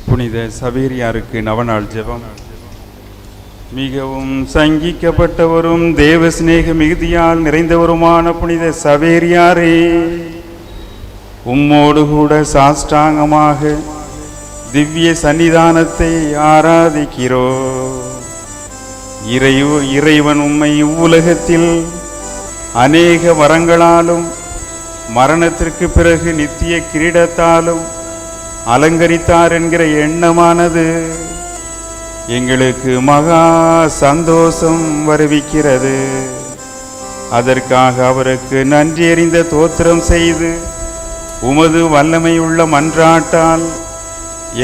புனித சவேரியாருக்கு நவநாள் ஜெபம். மிகவும் சங்கிக்கப்பட்டவரும் தேவ சிநேக மிகுதியால் நிறைந்தவருமான புனித சவேரியாரே, உம்மோடு கூட சாஷ்டாங்கமாக திவ்ய சன்னிதானத்தை ஆராதிக்கிறோ. இறைவன் உம்மை இவ்வுலகத்தில் அநேக வரங்களாலும் மரணத்திற்கு பிறகு நித்திய கிரீடத்தாலும் அலங்கரித்தார் என்கிற எண்ணமானது எங்களுக்கு மகா சந்தோஷம் வருவிக்கிறது. அதற்காக அவருக்கு நன்றி அறிந்த தோத்திரம் செய்து உமது வல்லமையுள்ள மன்றாட்டால்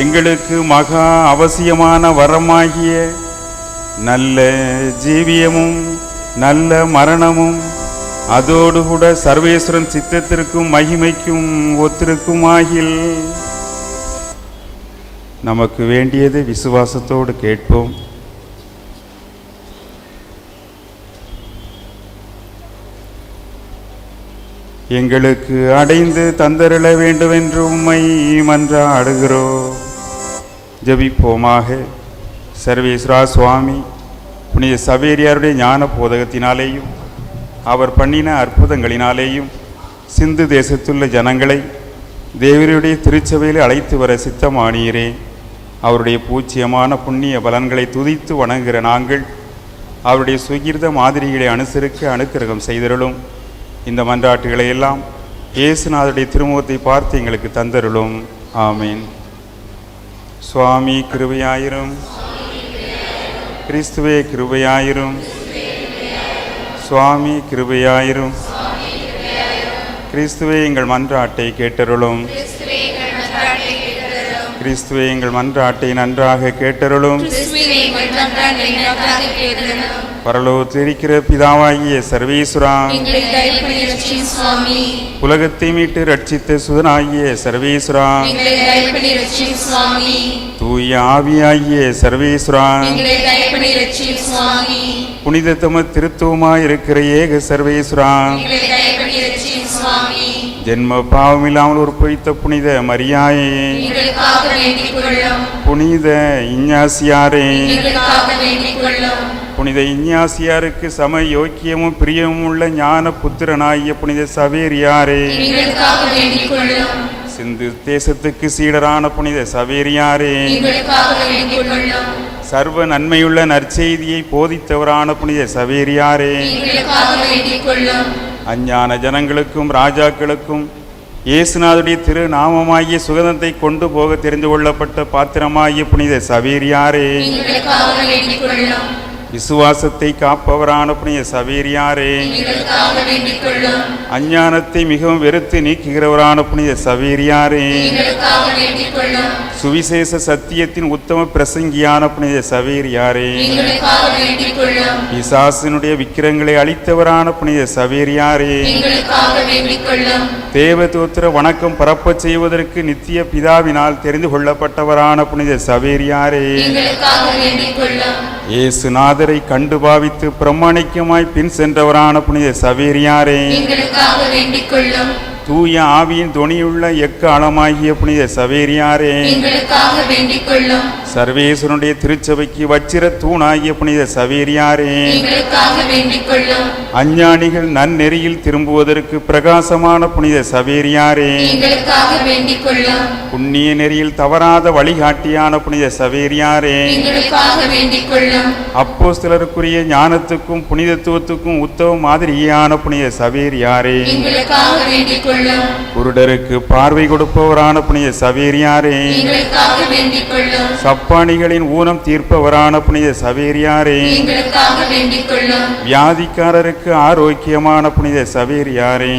எங்களுக்கு மகா அவசியமான வரமாகிய நல்ல ஜீவியமும் நல்ல மரணமும் அதோடு கூட சர்வேஸ்வரன் சித்தத்திற்கும் மகிமைக்கும் ஒத்திருக்குமாகில் நமக்கு வேண்டியது விசுவாசத்தோடு கேட்போம். எங்களுக்கு அடைந்து தந்தருள வேண்டும் என்று உம்மை மன்றாடுகிறோம். ஜெபிப்போமாக. சர்வேஸ்வரா சுவாமி, புனித சவேரியாருடைய ஞான போதகத்தினாலேயும் அவர் பண்ணின அற்புதங்களினாலேயும் சிந்து தேசத்துள்ள ஜனங்களை தேவருடைய திருச்சபையில் அழைத்து வர சித்தமானீரே. அவருடைய பூச்சியமான புண்ணிய பலன்களை துதித்து வணங்குகிற நாங்கள் அவருடைய சுகிர்த மாதிரிகளை அனுசரிக்க அனுக்கிரகம் செய்தருளும். இந்த மன்றாட்டுகளை எல்லாம் இயேசுநாதருடைய திருமுகத்தை பார்த்து எங்களுக்கு தந்தருளும். ஆமீன். சுவாமி கிருபையாயிரும். கிறிஸ்துவே கிருபையாயிரும். சுவாமி கிருபையாயிரும். கிறிஸ்துவே எங்கள் மன்றாட்டை கேட்டருளும். கிறிஸ்துவே எங்கள் மன்றாட்டை நன்றாக கேட்டருளும். பரலோகத்தில் இருக்கிற பிதாவாகிய சர்வேஸ்வரா, உலகத்தை மீட்டு ரட்சித்த சுதனாகிய சர்வேஸ்வரா, தூய ஆவியாகிய சர்வேஸ்வரா, புனித தம திருத்துவமாயிருக்கிற ஏக சர்வேஸ்வரா, ஜென்ம பாவமில்லாமல் உற்பவித்த புனித மரியாயே, புனித இஞ்ஞாசியாரே, புனித இஞ்ஞாசியாருக்கு சம யோக்கியமும் பிரியமும் உள்ள ஞான புத்திரனாகிய புனித சவேரியாரே, சிந்து தேசத்துக்கு சீடரான புனித சவேரியாரே, சர்வ நன்மையுள்ள நற்செய்தியை போதித்தவரான புனித சவேரியாரே, அஞ்ஞான ஜனங்களுக்கும் ராஜாக்களுக்கும் இயேசுநாதருடைய திரு நாமமாகிய சுகந்தத்தை கொண்டு போக தெரிந்து கொள்ளப்பட்ட பாத்திரமாகிய புனித சவேரியாரே, விசுவாசத்தை காப்பவரான புனித சவேரியாரே, அஞ்ஞானத்தை மிகவும் வெறுத்து நீக்குகிறவரான புனித சவேரியாரே, சுவிசேஷ சத்தியத்தின் உத்தம பிரசங்கியான புனித சவேரியாரே, பிசாசினுடைய விக்கிரங்களை அழித்தவரான புனித சவேரியாரே, தேவதூத்திர வணக்கம் பரப்ப செய்வதற்கு நித்திய பிதாவினால் தெரிந்து கொள்ளப்பட்டவரான புனித சவேரியாரே, இயேசுநாதரை கண்டு பாவித்து பிரமாணிக்கமாய் பின் சென்றவரான புனித சவேரியாரே, தூய ஆவியின் துணியுள்ள எக்காலமாகிய புனித சவேரியாரே, சர்வேஸ்வரனுடைய திருச்சபைக்கு வச்சிர தூணாகிய புனித சவேரியாரே, அஞ்ஞானிகள் நன்னெறியில் திரும்புவதற்கு பிரகாசமான புனித சவேரியாரே, புண்ணிய நெறியில் தவறாத வழிகாட்டியான புனித சவேரியாரே, அப்போஸ்தலருக்குரிய ஞானத்துக்கும் புனிதத்துவத்துக்கும் உத்தம மாதிரியான புனித சவேரியாரே, குருடருக்கு பார்வை கொடுப்பவரான புனித சவேரியாரே, சப்பானிகளின் ஊனம் தீர்ப்பவரான புனித சவேரியாரே, வியாதிக்காரருக்கு ஆரோக்கியமான புனித சவேரியாரே,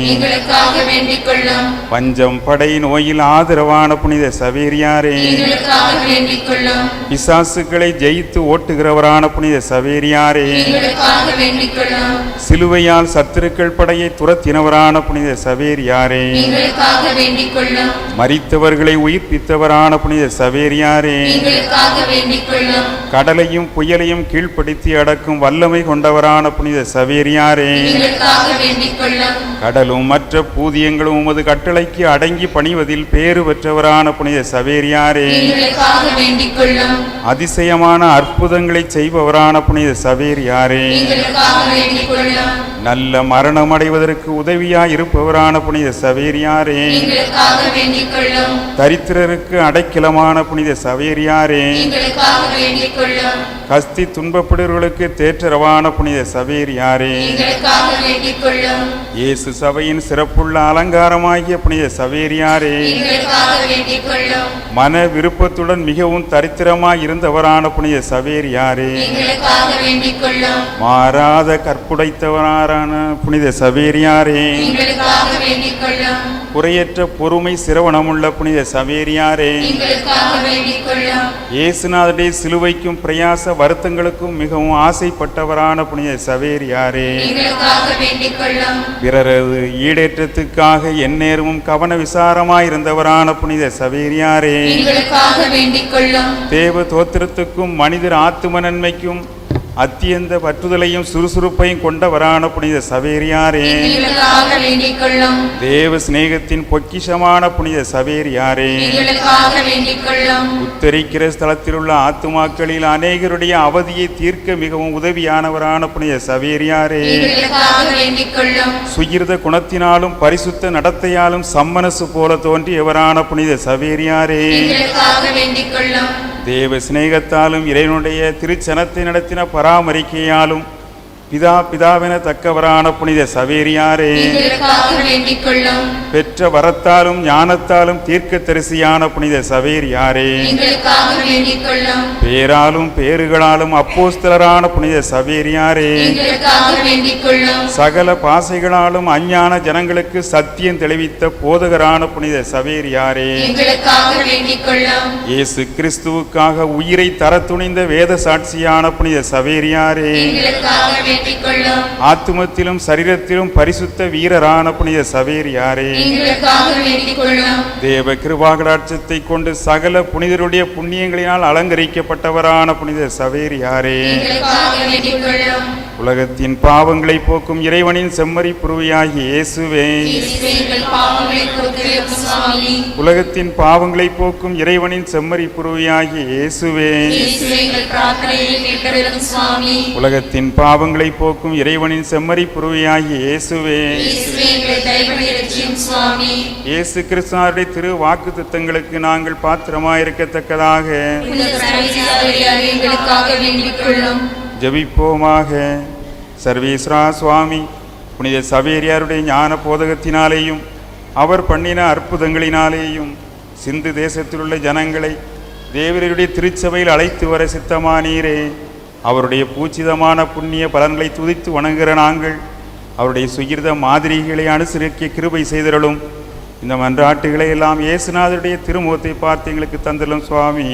பஞ்சம் படை நோயில் ஆதரவான புனித சவேரியாரே, பிசாசுகளை ஜெயித்து ஓட்டுகிறவரான புனித சவேரியாரே, சிலுவையால் சத்துருக்கள் படையை துரத்தினவரான புனித சவேரியாரே, சவேரியாரே. எங்களுக்காக வேண்டிக் கொள்ளும். மரித்தவர்களை உயிர்ப்பித்தவரான புனித சவேரியாரே, எங்களுக்காக வேண்டிக் கொள்ளும். கடலையும் புயலையும் கீழ்ப்படுத்தி அடக்கும் வல்லமை கொண்டவரான புனித சவேரியாரே, எங்களுக்காக வேண்டிக் கொள்ளும். கடலும் மற்ற பூதியங்களும் உமது கட்டளைக்கு அடங்கி பணிவதில் பேறு பெற்றவரான புனித சவேரியாரே, எங்களுக்காக வேண்டிக் கொள்ளும். அதிசயமான அற்புதங்களை செய்பவரான புனித சவேரியாரே, எங்களுக்காக வேண்டிக் கொள்ளும். நல்ல மரணம் அடைவதற்கு உதவியாய் இருப்பவரான புனித சவேரியாரே, எங்களுக்காக வேண்டிக் கொள்ளும். தரித்திரருக்கு அடைக்கலமான புனித சவேரியாரே, எங்களுக்காக வேண்டிக் கொள்ளும். கஸ்தி துன்பப்படுவர்களுக்கு தேற்றரவான புனித சவேரியாரே, எங்களுக்காக வேண்டிக் கொள்ளும். இயேசு சபையின் சிறப்புள்ள அலங்காரமாகிய புனித சவேரியாரே, எங்களுக்காக வேண்டிக் கொள்ளும். மன விருப்பத்துடன் மிகவும் தரித்திரமாய் இருந்தவரான புனித சவேரியாரே, எங்களுக்காக வேண்டிக் கொள்ளும். மாறாத கற்புடைத்தவரான புனித சவேரியாரே, எங்களுக்காக வேண்டிக் கொள்ளும். குறையற்ற பொறுமை சிரவணமுள்ள புனித சவேரியாரே, எங்களுக்காக வேண்டிக் கொள்ளும். இயேசுநாதருடைய சிலுவைக்கும் பிரயாச வருத்தங்களுக்கும் மிகவும் ஆசைப்பட்டவரான புனித சவேரியாரே, எங்களுக்காக வேண்டிக் கொள்ளும். பிறரது ஈடேற்றத்துக்காக எந்நேரமும் கவன விசாரமாயிருந்தவரான புனித சவேரியாரே, எங்களுக்காக வேண்டிக் கொள்ளும். தேவ தோத்திரத்துக்கும் மனிதர் ஆத்தும நன்மைக்கும் அத்தியந்த பற்றுதலையும் சுறுசுறுப்பையும் கொண்டவரான புனித சவேரியாரே, எங்களுக்காக வேண்டிக் கொள்ளும். தேவ சிநேகத்தின் பொக்கிஷமான புனித சவேரியாரே, எங்களுக்காக வேண்டிக் கொள்ளும். உத்தரிக்கிற ஸ்தலத்தில் உள்ள ஆத்துமாக்களில் அநேகருடைய அவதியை தீர்க்க மிகவும் உதவியானவரான புனித சவேரியாரே, எங்களுக்காக வேண்டிக் கொள்ளும். சுகிர்த குணத்தினாலும் பரிசுத்த நடத்தையாலும் சம்மனசு போல தோன்றியவரான புனித சவேரியாரே, எங்களுக்காக வேண்டிக் கொள்ளும். தேவ சிநேகத்தாலும் இறைவனுடைய திருச்சனத்தை நடத்தின பராமரிக்கையாலும் பிதாவென தக்கவரான புனித சவேரியாரே, எங்களுக்காக வேண்டிக் கொள்ளும். பெற்ற வரத்தாலும் ஞானத்தாலும் தீர்க்க தரிசியான புனித சவேரியாரே, எங்களுக்காக வேண்டிக் கொள்ளும். பேராலும் பேறுகளாலும் அப்போஸ்தலரான புனித சவேரியாரே, எங்களுக்காக வேண்டிக் கொள்ளும். சகல பாசைகளாலும் அஞ்ஞான ஜனங்களுக்கு சத்தியம் தெளிவித்த போதகரான புனித சவேரியாரே, எங்களுக்காக வேண்டிக் கொள்ளும். இயேசு கிறிஸ்துவுக்காக உயிரை தர துணிந்த வேத சாட்சியான புனித சவேரியாரே, எங்களுக்காக வேண்டிக் கொள்ளும். ஆத்துமத்திலும் சரீரத்திலும் பரிசுத்த வீரரான புனித சவேரியாரே, எங்களுக்காக வேண்டிக் கொள்ளும். தேவ கிருபாகடாட்சத்தை கொண்டு சகல புனிதருடைய புண்ணியங்களினால் அலங்கரிக்கப்பட்டவரான புனித சவேரியாரே, எங்களுக்காக வேண்டிக் கொள்ளும். உலகத்தின் பாவங்களை போக்கும் இறைவனின் செம்மறி புருவியாகிய இயேசுவே, இயேசுவே, எங்கள் பாவங்களை பொறுத்தருளும் சுவாமி. உலகத்தின் பாவங்களை போக்கும் இறைவனின் செம்மறி புருவியாகிய இயேசுவே, இயேசுவே, எங்கள் பிரார்த்தனையை கேட்டருளும் சுவாமி. உலகத்தின் பாவங்களை போக்கும் இறைவனின் செம்மறி புருவியாகிய இயேசுவே, இயேசுவே, எங்களை தயவுடன் இரட்சியும் சுவாமி. இயேசு கிறிஸ்துவினுடைய திரு வாக்கு தத்தங்களுக்கு நாங்கள் பாத்திரமாயிருக்கத்தக்கதாக புனித சவேரியாரே, எங்களுக்காக வேண்டிக் கொள்ளும். ஜெபிப்போமாக. சர்வேஸ்வரா சுவாமி, புனித சவேரியாருடைய ஞான போதகத்தினாலேயும் அவர் பண்ணின அற்புதங்களினாலேயும் சிந்து தேசத்திலுள்ள ஜனங்களை தேவருடைய திருச்சபையில் அழைத்து வர சித்தமானீரே. அவருடைய பூச்சிதமான புண்ணிய பலன்களை துதித்து வணங்குகிற நாங்கள் அவருடைய சுகிர்த மாதிரிகளை அனுசரிக்க கிருபை செய்தருளும். இந்த மன்றாட்டுகளை எல்லாம் இயேசுநாதருடைய திருமுகத்தை பார்த்து எங்களுக்கு தந்தருளும் சுவாமி.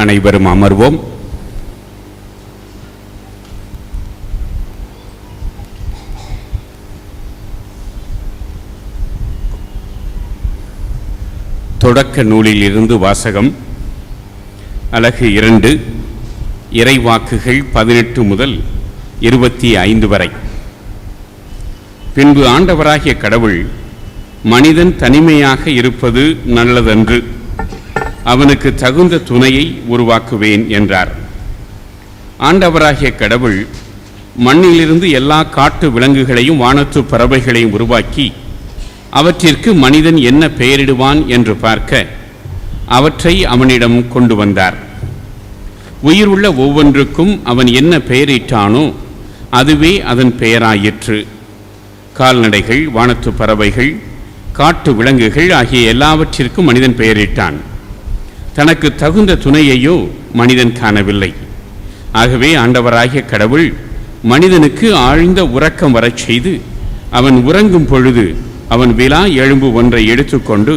அனைவரும் அமர்வோம். தொடக்க நூலில் இருந்து வாசகம். அலகு 2, இறைவாக்குகள் 18 முதல் 25 வரை. பின்பு ஆண்டவராகிய கடவுள், மனிதன் தனிமையாக இருப்பது நல்லதன்று, அவனுக்கு தகுந்த துணையை உருவாக்குவேன் என்றார். ஆண்டவராகிய கடவுள் மண்ணிலிருந்து எல்லா காட்டு விலங்குகளையும் வானத்து பறவைகளையும் உருவாக்கி அவற்றிற்கு மனிதன் என்ன பெயரிடுவான் என்று பார்க்க அவற்றை அவனிடம் கொண்டு வந்தார். உயிர் உள்ள ஒவ்வொன்றுக்கும் அவன் என்ன பெயரிட்டானோ அதுவே அதன் பெயராயிற்று. கால்நடைகள், வானத்து பறவைகள், காட்டு விலங்குகள் ஆகிய எல்லாவற்றிற்கும் மனிதன் பெயரிட்டான். தனக்கு தகுந்த துணையையோ மனிதன் காணவில்லை. ஆகவே ஆண்டவராகிய கடவுள் மனிதனுக்கு ஆழ்ந்த உறக்கம் வரச் செய்து, அவன் உறங்கும் பொழுது அவன் விலா எலும்பு ஒன்றை எடுத்துக்கொண்டு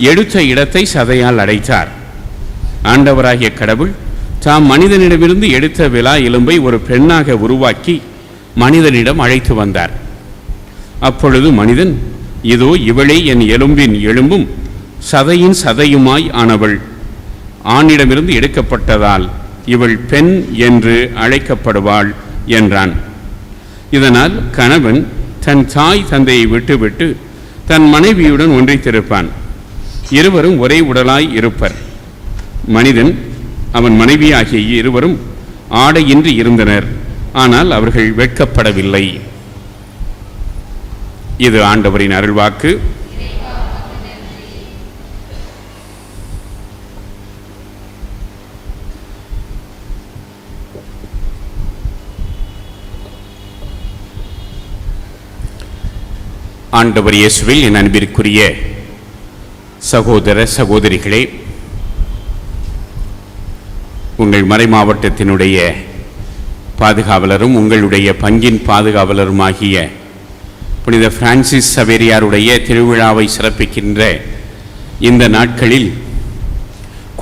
எடுத்த இடத்தை சதையால் அடைத்தார். ஆண்டவராகிய கடவுள் தாம் மனிதனிடமிருந்து எடுத்த விலா எலும்பை ஒரு பெண்ணாக உருவாக்கி மனிதனிடம் அழைத்து வந்தார். அப்பொழுது மனிதன், இதோ இவளே என் எலும்பின் எலும்பும் சதையின் சதையுமாய் ஆனவள், ஆணிடமிருந்து எடுக்கப்பட்டதால் இவள் பெண் என்று அழைக்கப்படுவாள் என்றான். இதனால் கணவன் தன் தாய் தந்தையை விட்டுவிட்டு தன் மனைவியுடன் ஒன்றித்திருப்பான். இருவரும் ஒரே உடலாய் இருப்பர். மனிதன் அவன் மனைவி ஆகிய இருவரும் ஆடையின்றி இருந்தனர். ஆனால் அவர்கள் வெட்கப்படவில்லை. இது ஆண்டவரின் அருள்வாக்கு. ஆண்டவர் இயேசுவில் என் அன்பிற்குரிய சகோதர சகோதரிகளே, உங்கள் மறை மாவட்டத்தினுடைய பாதுகாவலரும் உங்களுடைய பங்கின் பாதுகாவலருமாகிய புனித பிரான்சிஸ் சவேரியாருடைய திருவிழாவை சிறப்பிக்கின்ற இந்த நாட்களில்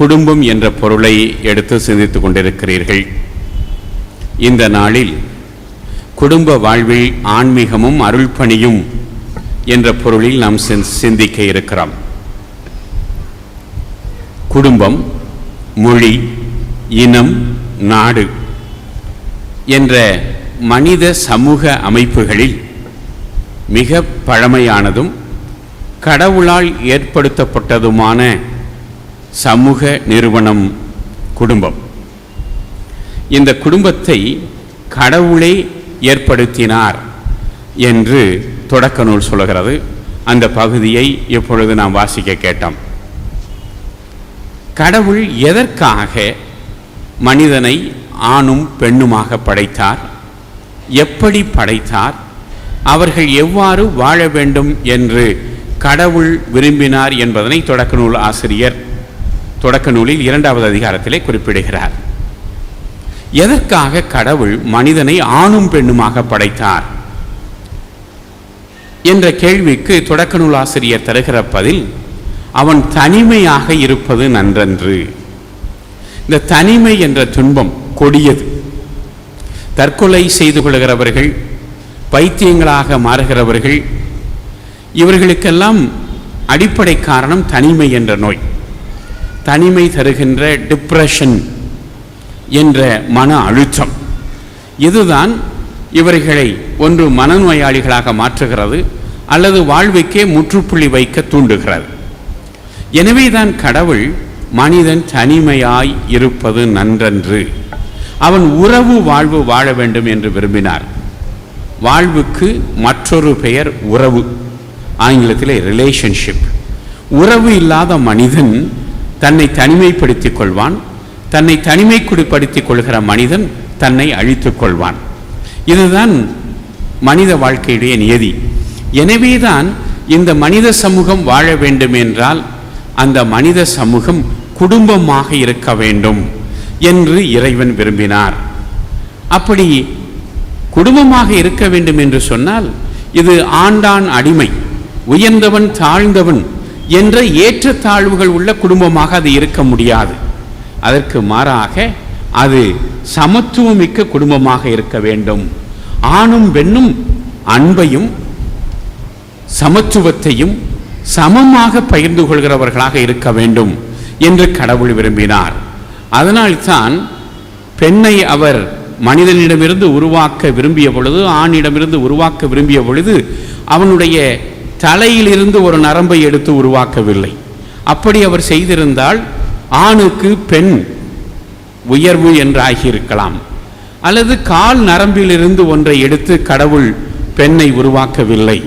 குடும்பம் என்ற பொருளை எடுத்து சிந்தித்துக் கொண்டிருக்கிறீர்கள். இந்த நாளில் குடும்ப வாழ்வில் ஆன்மீகமும் அருள்பணியும் என்ற பொருளில் நாம் சிந்திக்க இருக்கிறோம். குடும்பம், மொழி, இனம், நாடு என்ற மனித சமூக அமைப்புகளில் மிக பழமையானதும் கடவுளால் ஏற்படுத்தப்பட்டதுமான சமூக நிறுவனம் குடும்பம். இந்த குடும்பத்தை கடவுளே ஏற்படுத்தினார் என்று தொடக்க நூல் சொல்கிறது. அந்த பகுதியை இப்பொழுது நாம் வாசிக்க கேட்டோம். கடவுள் எதற்காக மனிதனை ஆணும் பெண்ணுமாக படைத்தார், எப்படி படைத்தார், அவர்கள் எவ்வாறு வாழ வேண்டும் என்று கடவுள் விரும்பினார் என்பதனை தொடக்க நூல் ஆசிரியர் தொடக்க நூலில் 2வது அதிகாரத்திலே குறிப்பிடுகிறார். எதற்காக கடவுள் மனிதனை ஆணும் பெண்ணுமாக படைத்தார் என்ற கேள்விக்கு தொடக்க நூல் ஆசிரியர் தருகிற பதில், அவன் தனிமையாக இருப்பது நன்றன்று. இந்த தனிமை என்ற துன்பம் கொடியது. தற்கொலை செய்து கொள்கிறவர்கள், பைத்தியங்களாக மாறுகிறவர்கள், இவர்களுக்கெல்லாம் அடிப்படை காரணம் தனிமை என்ற நோய். தனிமை தருகின்ற டிப்ரெஷன் என்ற மன அழுத்தம், இதுதான் இவர்களை ஒன்று மனநோயாளிகளாக மாற்றுகிறது அல்லது வாழ்வுக்கே முற்றுப்புள்ளி வைக்க தூண்டுகிறது. எனவேதான் கடவுள் மனிதன் தனிமையாய் இருப்பது நன்றன்று, அவன் உறவு வாழ்வு வாழ வேண்டும் என்று விரும்பினார். வாழ்வுக்கு மற்றொரு பெயர் உறவு, ஆங்கிலத்திலே ரிலேஷன்ஷிப். உறவு இல்லாத மனிதன் தன்னை தனிமைப்படுத்திக் கொள்வான். தன்னை தனிமைப்படுத்திக் கொள்கிற மனிதன் தன்னை அழித்துக் கொள்வான். இதுதான் மனித வாழ்க்கையுடைய நியதி. எனவேதான் இந்த மனித சமூகம் வாழ வேண்டும் என்றால் அந்த மனித சமூகம் குடும்பமாக இருக்க வேண்டும் என்று இறைவன் விரும்பினார். அப்படி குடும்பமாக இருக்க வேண்டும் என்று சொன்னால் இது ஆண்டான் அடிமை, உயர்ந்தவன் தாழ்ந்தவன் என்ற ஏற்றத்தாழ்வுகள் உள்ள குடும்பமாக அது இருக்க முடியாது. அதற்கு மாறாக அது சமத்துவமிக்க குடும்பமாக இருக்க வேண்டும். ஆணும் பெண்ணும் அன்பையும் சமத்துவத்தையும் சமமாக பகிர்ந்து கொள்கிறவர்களாக இருக்க வேண்டும் என்று கடவுள் விரும்பினார். அதனால்தான் பெண்ணை அவர் மனிதனிடமிருந்து உருவாக்க விரும்பிய பொழுது, ஆணிடமிருந்து உருவாக்க விரும்பிய பொழுது அவனுடைய தலையிலிருந்து ஒரு நரம்பை எடுத்து உருவாக்கவில்லை. அப்படி அவர் செய்திருந்தால் ஆணுக்கு பெண் உயர்வு என்றாகியிருக்கலாம். அல்லது கால் நரம்பிலிருந்து ஒன்றை எடுத்து கடவுள் பெண்ணை உருவாக்கவில்லை.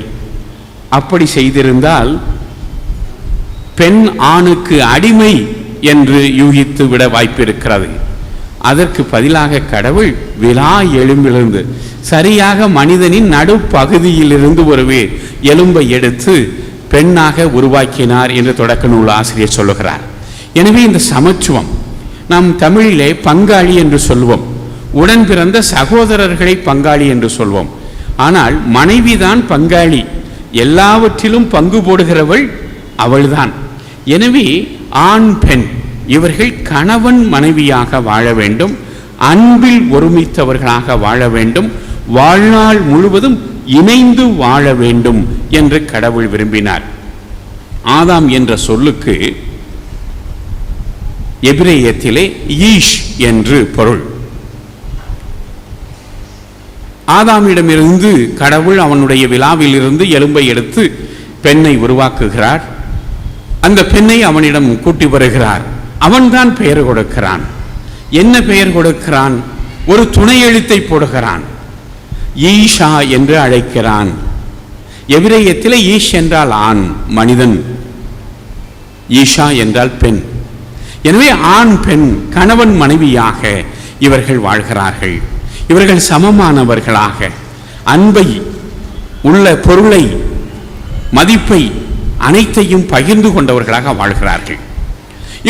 அப்படி செய்திருந்தால் பெண் ஆணுக்கு அடிமை என்று யூகித்து விட வாய்ப்பிருக்கிறது. அதற்கு பதிலாக கடவுள் விலா எலும்பிலிருந்து சரியாக மனிதனின் நடுப்பகுதியிலிருந்து ஒரு எலும்பை எடுத்து பெண்ணாக உருவாக்கினார் என்று தொடக்க நூல் ஆசிரியர் சொல்லுகிறார். எனவே இந்த சமத்துவம் நாம் தமிழிலே பங்காளி என்று சொல்வோம், உடன் பிறந்த சகோதரர்களை பங்காளி என்று சொல்வோம். ஆனால் மனைவிதான் பங்காளி, எல்லாவற்றிலும் பங்கு போடுகிறவள் அவள்தான். எனவே ஆண் பெண் இவர்கள் கணவன் மனைவியாக வாழ வேண்டும், அன்பில் ஒருமித்தவர்களாக வாழ வேண்டும், வாழ்நாள் முழுவதும் இணைந்து வாழ வேண்டும் என்று கடவுள் விரும்பினார். ஆதாம் என்ற சொல்லுக்கு எபிரேயத்திலே ஈஷ் என்று பொருள். ஆதாமிடமிருந்து கடவுள் அவனுடைய விலாவில் இருந்து எலும்பை எடுத்து பெண்ணை உருவாக்குகிறார். அந்த பெண்ணை அவனிடம் கூட்டி வருகிறார். அவன்தான் பெயர் கொடுக்கிறான். என்ன பெயர் கொடுக்கிறான்? ஒரு துணை எழுத்தை போடுகிறான். ஈஷா என்று அழைக்கிறான். எபிரேயத்தில் ஈஷ் என்றால் ஆண், மனிதன். ஈஷா என்றால் பெண். எனவே ஆண் பெண் கணவன் மனைவியாக இவர்கள் வாழ்கிறார்கள். இவர்கள் சமமானவர்களாக அன்பை, உள்ள பொருளை, மதிப்பை அனைத்தையும் பகிர்ந்து கொண்டவர்களாக வாழ்கிறார்கள்.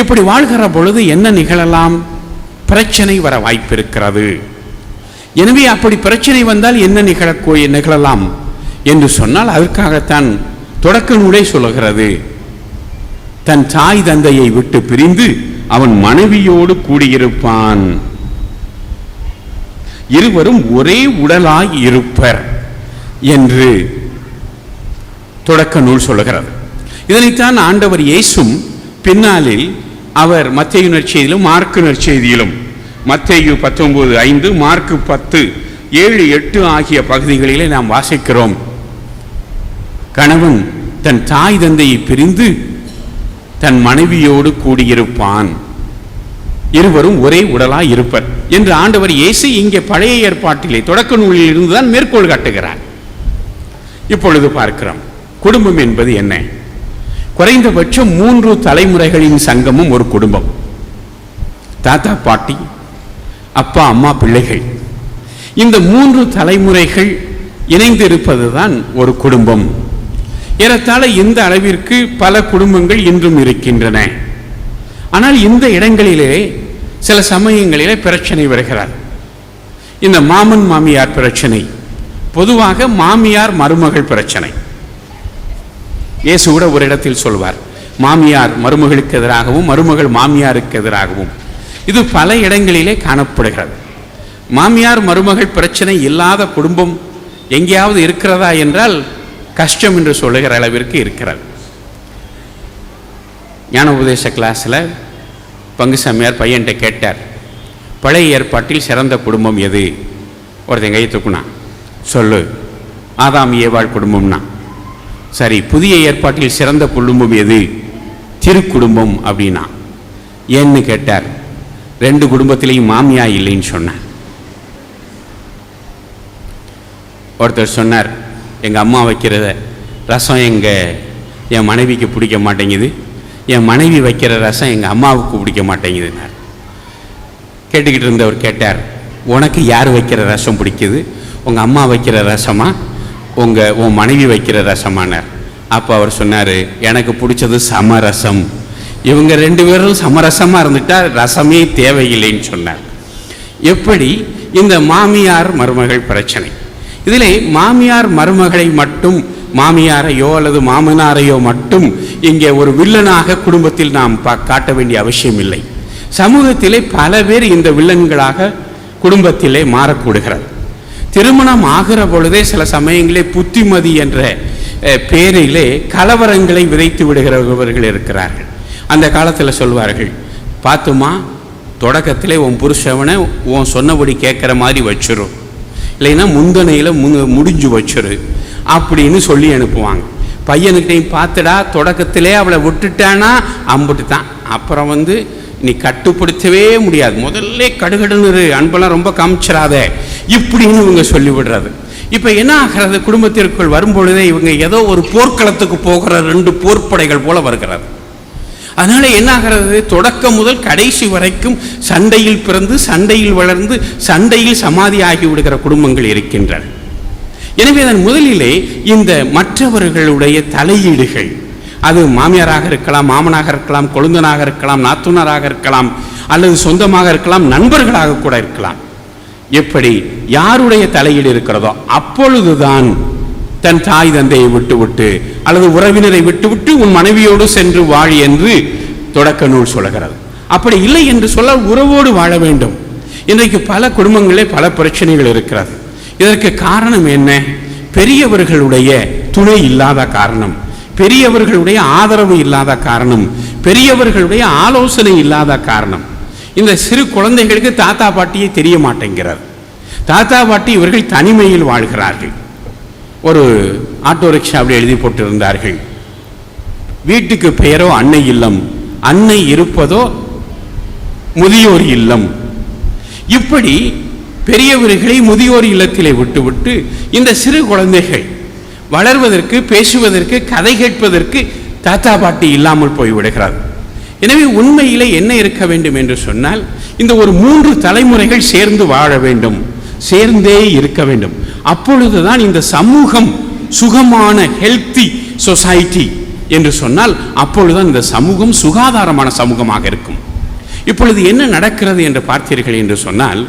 இப்படி வாழ்கிற பொழுது என்ன நிகழலாம்? பிரச்சனை வர வாய்ப்பிருக்கிறது. எனவே அப்படி பிரச்சனை வந்தால் என்ன நிகழலாம் என்று சொன்னால் அதற்காகத்தான் தொடக்க நூலே சொல்லுகிறது. தன் தாய் தந்தையை விட்டு பிரிந்து அவன் மனைவியோடு கூடியிருப்பான், இருவரும் ஒரே உடலாய் இருப்பர் என்று தொடக்க நூல் சொல்லுகிறது. இதனைத்தான் ஆண்டவர் இயேசும் பின்னாளில் அவர் மத்தேயு நற்செய்தியிலும் மார்க்கு நற்செய்தியிலும், மத்தேயு 19:5, மார்க்கு 10:7-8 ஆகிய பகுதிகளிலே நாம் வாசிக்கிறோம். கணவன் தன் தாய் தந்தையை பிரிந்து தன் மனைவியோடு கூடியிருப்பான், இருவரும் ஒரே உடலாய் இருப்பர் என்று ஆண்டவர் இயேசு இங்கே பழைய ஏற்பாட்டிலே தொடக்க நூலில் இருந்துதான் மேற்கோள் காட்டுகிறார். இப்பொழுது பார்க்கிறோம், குடும்பம் என்பது என்ன? குறைந்தபட்சம் 3 தலைமுறைகளின் சங்கமம் ஒரு குடும்பம். தாத்தா பாட்டி, அப்பா அம்மா பிள்ளைகள், இந்த 3 தலைமுறைகள் இணைந்து இருப்பதுதான் ஒரு குடும்பம். ஏறத்தாழ இந்த அளவிற்கு பல குடும்பங்கள் இன்றும் இருக்கின்றன. ஆனால் இந்த இடங்களிலே சில சமயங்களிலே பிரச்சனை வருகிறது. இந்த மாமன் மாமியார் பிரச்சனை, பொதுவாக மாமியார் மருமகள் பிரச்சனை. இயேசு கூட ஒரு இடத்தில் சொல்வார், மாமியார் மருமகளுக்கு எதிராகவும் மருமகள் மாமியாருக்கு எதிராகவும். இது பல இடங்களிலே காணப்படுகிறது. மாமியார் மருமகள் பிரச்சனை இல்லாத குடும்பம் எங்கேயாவது இருக்கிறதா என்றால் கஷ்டம் என்று சொல்லுகிற அளவிற்கு இருக்கிறது. ஞான உபதேச கிளாஸில் பங்குசாமியார் பையன்கிட்ட கேட்டார், பழைய ஏற்பாட்டில் சிறந்த குடும்பம் எது? ஒருத்தன் கையை தூக்குனா, சொல்லு, ஆதாம் ஏவாள் குடும்பம்னா. சரி, புதிய ஏற்பாட்டில் சிறந்த குடும்பம் எது? திருக்குடும்பம் அப்படின்னா. ஏன்னு கேட்டார். 2 குடும்பத்திலையும் மாமியா இல்லைன்னு சொன்னார். ஒருத்தர் சொன்னார், எங்கள் அம்மா வைக்கிற ரசம் என் மனைவிக்கு பிடிக்க மாட்டேங்குது, என் மனைவி வைக்கிற ரசம் எங்கள் அம்மாவுக்கு பிடிக்க மாட்டேங்குதுன்னார். கேட்டுக்கிட்டு இருந்தவர் கேட்டார், உனக்கு யார் வைக்கிற ரசம் பிடிக்குது? உங்கள் அம்மா வைக்கிற ரசமா உன் மனைவி வைக்கிற ரசமானார். அப்போ அவர் சொன்னார், எனக்கு பிடிச்சது சமரசம். இவங்க 2 பேரும் சமரசமாக இருந்துட்டா ரசமே தேவையில்லைன்னு சொன்னார். எப்படி இந்த மாமியார் மருமகள் பிரச்சனை, இதிலே மாமியார் மருமகளை மட்டும், மாமியாரையோ அல்லது மாமனாரையோ மட்டும் இங்கே ஒரு வில்லனாக குடும்பத்தில் நாம் காட்ட வேண்டிய அவசியம் இல்லை. சமூகத்திலே பல பேர் இந்த வில்லன்களாக குடும்பத்திலே மாறக்கூடுகிறது. திருமணம் ஆகிற பொழுதே சில சமயங்களே புத்திமதி என்ற பேரிலே கலவரங்களை விதைத்து விடுகிறவர்கள் இருக்கிறார்கள். அந்த காலத்தில் சொல்வார்கள், பார்த்துமா, தொடக்கத்திலே உன் புருஷவனை உன் சொன்னபடி கேட்குற மாதிரி வச்சிரும், இல்லைன்னா முந்தனையில் முடிஞ்சு வச்சிரு அப்படின்னு சொல்லி அனுப்புவாங்க. பையனுக்கிட்டையும் பார்த்துடா, தொடக்கத்திலே அவளை விட்டுட்டானா அம்புட்டு தான், அப்புறம் நீ கட்டுப்படுத்தவே முடியாது, முதல்ல கடுகடுன்னு அன்பெல்லாம் ரொம்ப காமிச்சிடாத இப்படின்னு இவங்க சொல்லிவிடுறது. இப்போ என்ன ஆகிறது, குடும்பத்திற்குள் வரும்பொழுதே இவங்க ஏதோ ஒரு போர்க்களத்துக்கு போகிற 2 போர்ப்படைகள் போல வருகிறது. அதனால என்ன ஆகிறது, தொடக்கம் முதல் கடைசி வரைக்கும் சண்டையில் பிறந்து சண்டையில் வளர்ந்து சண்டையில் சமாதி ஆகிவிடுகிற குடும்பங்கள் இருக்கின்றன. எனவே அதன் முதலிலே இந்த மற்றவர்களுடைய தலையீடுகள், அது மாமியாராக இருக்கலாம், மாமனாக இருக்கலாம், கொழுந்தனாக இருக்கலாம், நாத்துனராக இருக்கலாம், அல்லது சொந்தமாக இருக்கலாம், நண்பர்களாக கூட இருக்கலாம். எப்படி யாருடைய தலையீடு இருக்கிறதோ அப்பொழுதுதான் தன் தாய் தந்தையை விட்டுவிட்டு அல்லது உறவினரை விட்டுவிட்டு உன் மனைவியோடு சென்று வாழி என்று தொடக்க நூல் சொல்கிறது. அப்படி இல்லை என்று சொல்ல உறவோடு வாழ வேண்டும். இன்றைக்கு பல குடும்பங்களே பல பிரச்சனைகள் இருக்கிறது. இதற்கு காரணம் என்ன? பெரியவர்களுடைய துணை இல்லாத காரணம், பெரியவர்களுடைய ஆதரவு இல்லாத காரணம், பெரியவர்களுடைய ஆலோசனை இல்லாத காரணம். இந்த சிறு குழந்தைகளுக்கு தாத்தா பாட்டியே தெரிய மாட்டேங்கிறார். தாத்தா பாட்டி இவர்கள் தனிமையில் வாழ்கிறார்கள். ஒரு ஆட்டோ ரிக்ஷா அப்படி எழுதி போட்டிருந்தார்கள், வீட்டுக்கு பெயரோ அன்னை இல்லம், அன்னை இருப்பதோ முதியோர் இல்லம். இப்படி பெரியவர்களை முதியோர் இல்லத்திலே விட்டுவிட்டு இந்த சிறு குழந்தைகள் வளர்வதற்கு, பேசுவதற்கு, கதை கேட்பதற்கு தாத்தா பாட்டி இல்லாமல் போய்விடுகிறார். எனவே உண்மையிலே என்ன இருக்க வேண்டும் என்று சொன்னால், இந்த ஒரு 3 தலைமுறைகள் சேர்ந்து வாழ வேண்டும், சேர்ந்தே இருக்க வேண்டும். அப்பொழுதுதான் இந்த சமூகம் சுகமான ஹெல்த்தி சொசைட்டி என்று சொன்னால், அப்பொழுதுதான் இந்த சமூகம் சுகாதாரமான சமூகமாக இருக்கும். இப்பொழுது என்ன நடக்கிறது என்று பார்த்தீர்கள் என்று சொன்னால்,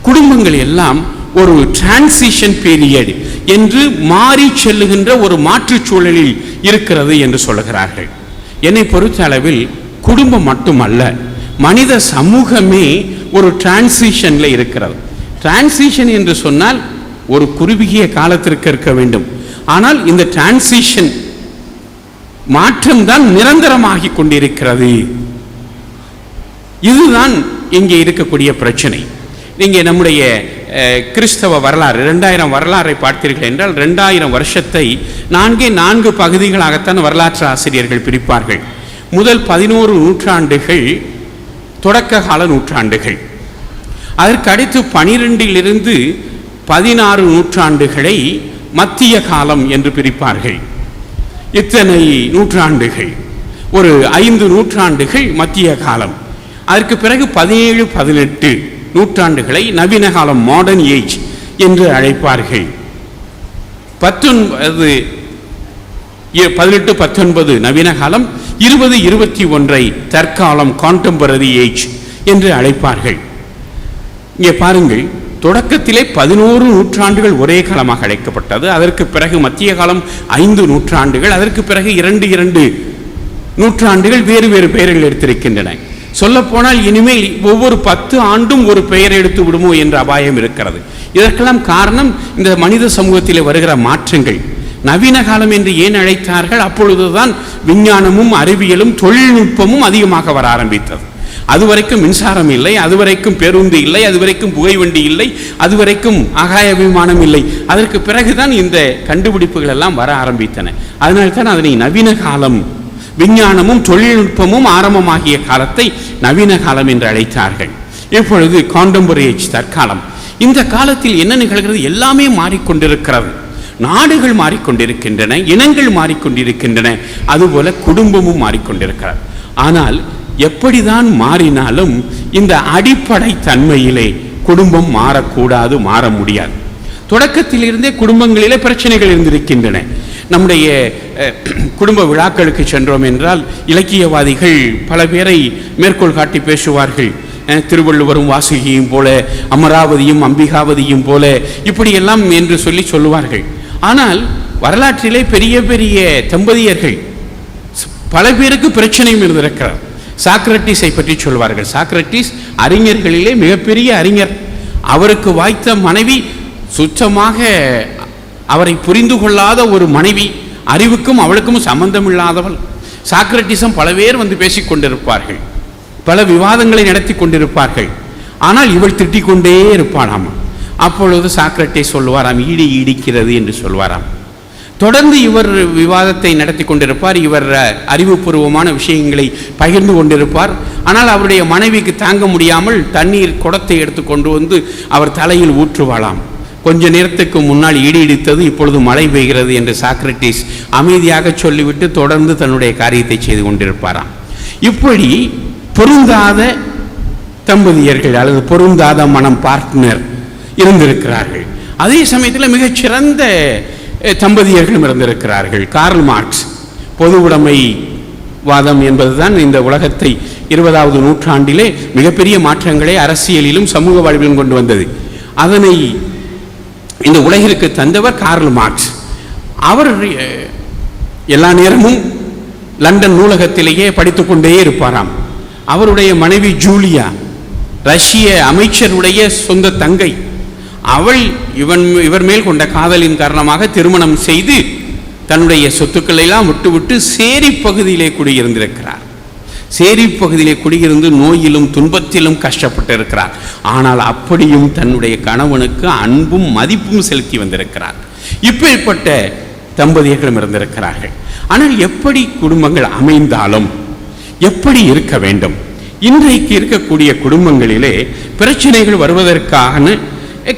குடும்பங்கள் எல்லாம் ஒரு டிரான்சிஷன் பீரியட் என்று மாறி செல்லுகின்ற ஒரு மாற்றுச் சூழலில் இருக்கிறது என்று சொல்லுகிறார்கள். என்னை பொறுத்த அளவில் குடும்பம் மட்டுமல்ல, மனித சமூகமே ஒரு டிரான்சிஷன்ல இருக்கிறது. டிரான்சிஷன் என்று சொன்னால் ஒரு குறுகிய காலத்திற்கு இருக்க வேண்டும். ஆனால் இந்த டிரான்சிஷன் மாற்றம் தான் நிரந்தரமாகி கொண்டிருக்கிறது. இதுதான் இங்கே இருக்கக்கூடிய பிரச்சனை. நீங்க நம்முடைய கிறிஸ்தவ வரலாறு 2000 வரலாறை பார்த்தீர்கள் என்றால் 2000 வருஷத்தை 4 பகுதிகளாகத்தான் வரலாற்று ஆசிரியர்கள் பிரிப்பார்கள். முதல் 11 நூற்றாண்டுகள் தொடக்க கால நூற்றாண்டுகள், அதற்கு அடுத்து 12 16 நூற்றாண்டுகளை மத்திய காலம் என்று பிரிப்பார்கள். இத்தனை நூற்றாண்டுகள், ஒரு 5 நூற்றாண்டுகள் மத்திய காலம். அதற்கு பிறகு 17 18 நூற்றாண்டுகளை நவீன காலம், மாடர்ன் ஏஜ் என்று அழைப்பார்கள். 18 19 நவீன காலம், 20 21 தற்காலம், கான்டெம்பரரி ஏஜ் என்று அழைப்பார்கள். இங்கே பாருங்கள், தொடக்கத்திலே 11 நூற்றாண்டுகள் ஒரே காலமாக அழைக்கப்பட்டது. அதற்கு பிறகு மத்திய காலம் 5 நூற்றாண்டுகள், அதற்கு பிறகு 2 நூற்றாண்டுகள் வேறு வேறு பெயர்கள் எடுத்திருக்கின்றன. சொல்லப்போனால் இனிமேல் ஒவ்வொரு 10 ஆண்டும் ஒரு பெயர் எடுத்து விடுமோ என்ற அபாயம் இருக்கிறது. இதற்கெல்லாம் காரணம் இந்த மனித சமூகத்திலே வருகிற மாற்றங்கள். நவீன காலம் என்று ஏன் அழைத்தார்கள்? அப்பொழுதுதான் விஞ்ஞானமும் அறிவியலும் தொழில்நுட்பமும் அதிகமாக வர ஆரம்பித்தது. அதுவரைக்கும் மின்சாரம் இல்லை, அதுவரைக்கும் பேருந்து இல்லை, அதுவரைக்கும் புகைவண்டி இல்லை, அதுவரைக்கும் ஆகாய விமானம் இல்லை. அதற்கு பிறகுதான் இந்த கண்டுபிடிப்புகள் எல்லாம் வர ஆரம்பித்தன. அதனால்தான் அதனை நவீன காலம், விஞ்ஞானமும் தொழில்நுட்பமும் ஆரம்பமாகிய காலத்தை நவீன காலம் என்று அழைத்தார்கள். இப்பொழுது கான்டெம்பரரி ஏஜ், தற்காலம். இந்த காலத்தில் என்ன நிகழ்கிறது? எல்லாமே மாறிக்கொண்டிருக்கிறது. நாடுகள் மாறிக்கொண்டிருக்கின்றன, இனங்கள் மாறிக்கொண்டிருக்கின்றன, அதுபோல குடும்பமும் மாறிக்கொண்டிருக்கிறது. ஆனால் எப்படிதான் மாறினாலும் இந்த அடிப்படை தன்மையிலே குடும்பம் மாறக்கூடாது, மாற முடியாது. தொடக்கத்தில் இருந்தே குடும்பங்களிலே பிரச்சனைகள் இருந்திருக்கின்றன. நம்முடைய குடும்ப விழாக்களுக்கு சென்றோம் என்றால் இலக்கியவாதிகள் பல பேரை மேற்கோள் காட்டி பேசுவார்கள். திருவள்ளுவரும் வாசுகியும் போல, அமராவதியும் அம்பிகாவதியும் போல, இப்படியெல்லாம் என்று சொல்லுவார்கள். ஆனால் வரலாற்றிலே பெரிய பெரிய தம்பதியர்கள் பல பேருக்கு பிரச்சனையும் இருந்திருக்கிறார். சாக்ரட்டிஸை பற்றி சொல்வார்கள். சாக்ரட்டிஸ் அறிஞர்களிலே மிகப்பெரிய அறிஞர். அவருக்கு வாய்த்த மனைவி சுத்தமாக அவரை புரிந்து கொள்ளாத ஒரு மனைவி, அறிவுக்கும் அவளுக்கும் சம்பந்தம் இல்லாதவள். சாக்ரட்டிஸும் பல பேர் வந்து பேசிக் கொண்டிருப்பார்கள், பல விவாதங்களை நடத்தி கொண்டிருப்பார்கள். ஆனால் இவள் திட்டிக் கொண்டே இருப்பாளாம். அப்பொழுது சாக்ரட்டிஸ் சொல்லுவாராம், ஈடி இடிக்கிறது என்று சொல்வாராம். தொடர்ந்து இவர் விவாதத்தை நடத்தி கொண்டிருப்பார், இவர் அறிவுபூர்வமான விஷயங்களை பகிர்ந்து கொண்டிருப்பார். ஆனால் அவருடைய மனைவிக்கு தாங்க முடியாமல் தண்ணீர் குடத்தை எடுத்து கொண்டு வந்து அவர் தலையில் ஊற்றுவாளாம். கொஞ்ச நேரத்துக்கு முன்னால் இடி இடித்தது, இப்பொழுது மழை பெய்கிறது என்று சாக்ரட்டிஸ் அமைதியாக சொல்லிவிட்டு தொடர்ந்து தன்னுடைய காரியத்தை செய்து கொண்டிருப்பாராம். இப்படி பொருந்தாத தம்பதியர்கள் அல்லது பொருந்தாத மனம் பார்ட்னர் இருந்திருக்கிறார்கள். அதே சமயத்தில் மிகச்சிறந்த தம்பதியர்களும் இருந்திருக்கிறார்கள். கார்ல் மார்க்ஸ் பொது உடைமை வாதம் என்பதுதான் இந்த உலகத்தை 20வது நூற்றாண்டிலே மிகப்பெரிய மாற்றங்களை அரசியலிலும் சமூக வாழ்விலும் கொண்டு வந்தது. அதனை இந்த உலகிற்கு தந்தவர் கார்ல் மார்க்ஸ். அவர் எல்லா நேரமும் லண்டன் நூலகத்திலேயே படித்துக்கொண்டே இருப்பாராம். அவருடைய மனைவி ஜூலியா ரஷ்ய அமைச்சருடைய சொந்த தங்கை. அவள் இவர் மேல் கொண்ட காதலின் காரணமாக திருமணம் செய்து தன்னுடைய சொத்துக்களை எல்லாம் விட்டுவிட்டு சேரி பகுதியிலே குடியிருந்திருக்கிறார். சேரி பகுதியிலே குடியிருந்து நோயிலும் துன்பத்திலும் கஷ்டப்பட்டிருக்கிறார். ஆனால் அப்படியும் தன்னுடைய கணவனுக்கு அன்பும் மதிப்பும் செலுத்தி வந்திருக்கிறார். இப்படிப்பட்ட தம்பதியர்களும் இருந்திருக்கிறார்கள். ஆனால் எப்படி குடும்பங்கள் அமைந்தாலும் எப்படி இருக்க வேண்டும்? இன்றைக்கு இருக்கக்கூடிய குடும்பங்களிலே பிரச்சனைகள் வருவதற்கான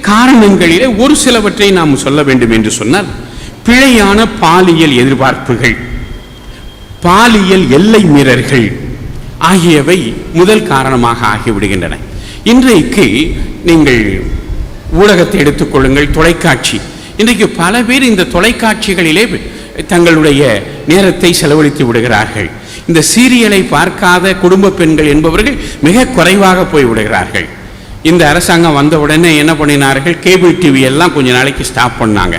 காரணங்களிலே ஒரு சிலவற்றை நாம் சொல்ல வேண்டும் என்று சொன்னால், பிழையான பாலியல் எதிர்பார்ப்புகள், பாலியல் எல்லை மீறல்கள் ஆகியவை முதல் காரணமாக ஆகிவிடுகின்றன. இன்றைக்கு நீங்கள் ஊடகத்தை எடுத்துக்கொள்ளுங்கள், தொலைக்காட்சி. இன்றைக்கு பல பேர் இந்த தொலைக்காட்சிகளிலே தங்களுடைய நேரத்தை செலவழித்து விடுகிறார்கள். இந்த சீரியலை பார்க்காத குடும்ப பெண்கள் என்பவர்கள் மிக குறைவாக போய் விடுகிறார்கள். இந்த அரசாங்கம் வந்த உடனே என்ன பண்ணினார்கள், கேபிள் டிவி எல்லாம் கொஞ்ச நாளைக்கு ஸ்டாப் பண்ணாங்க.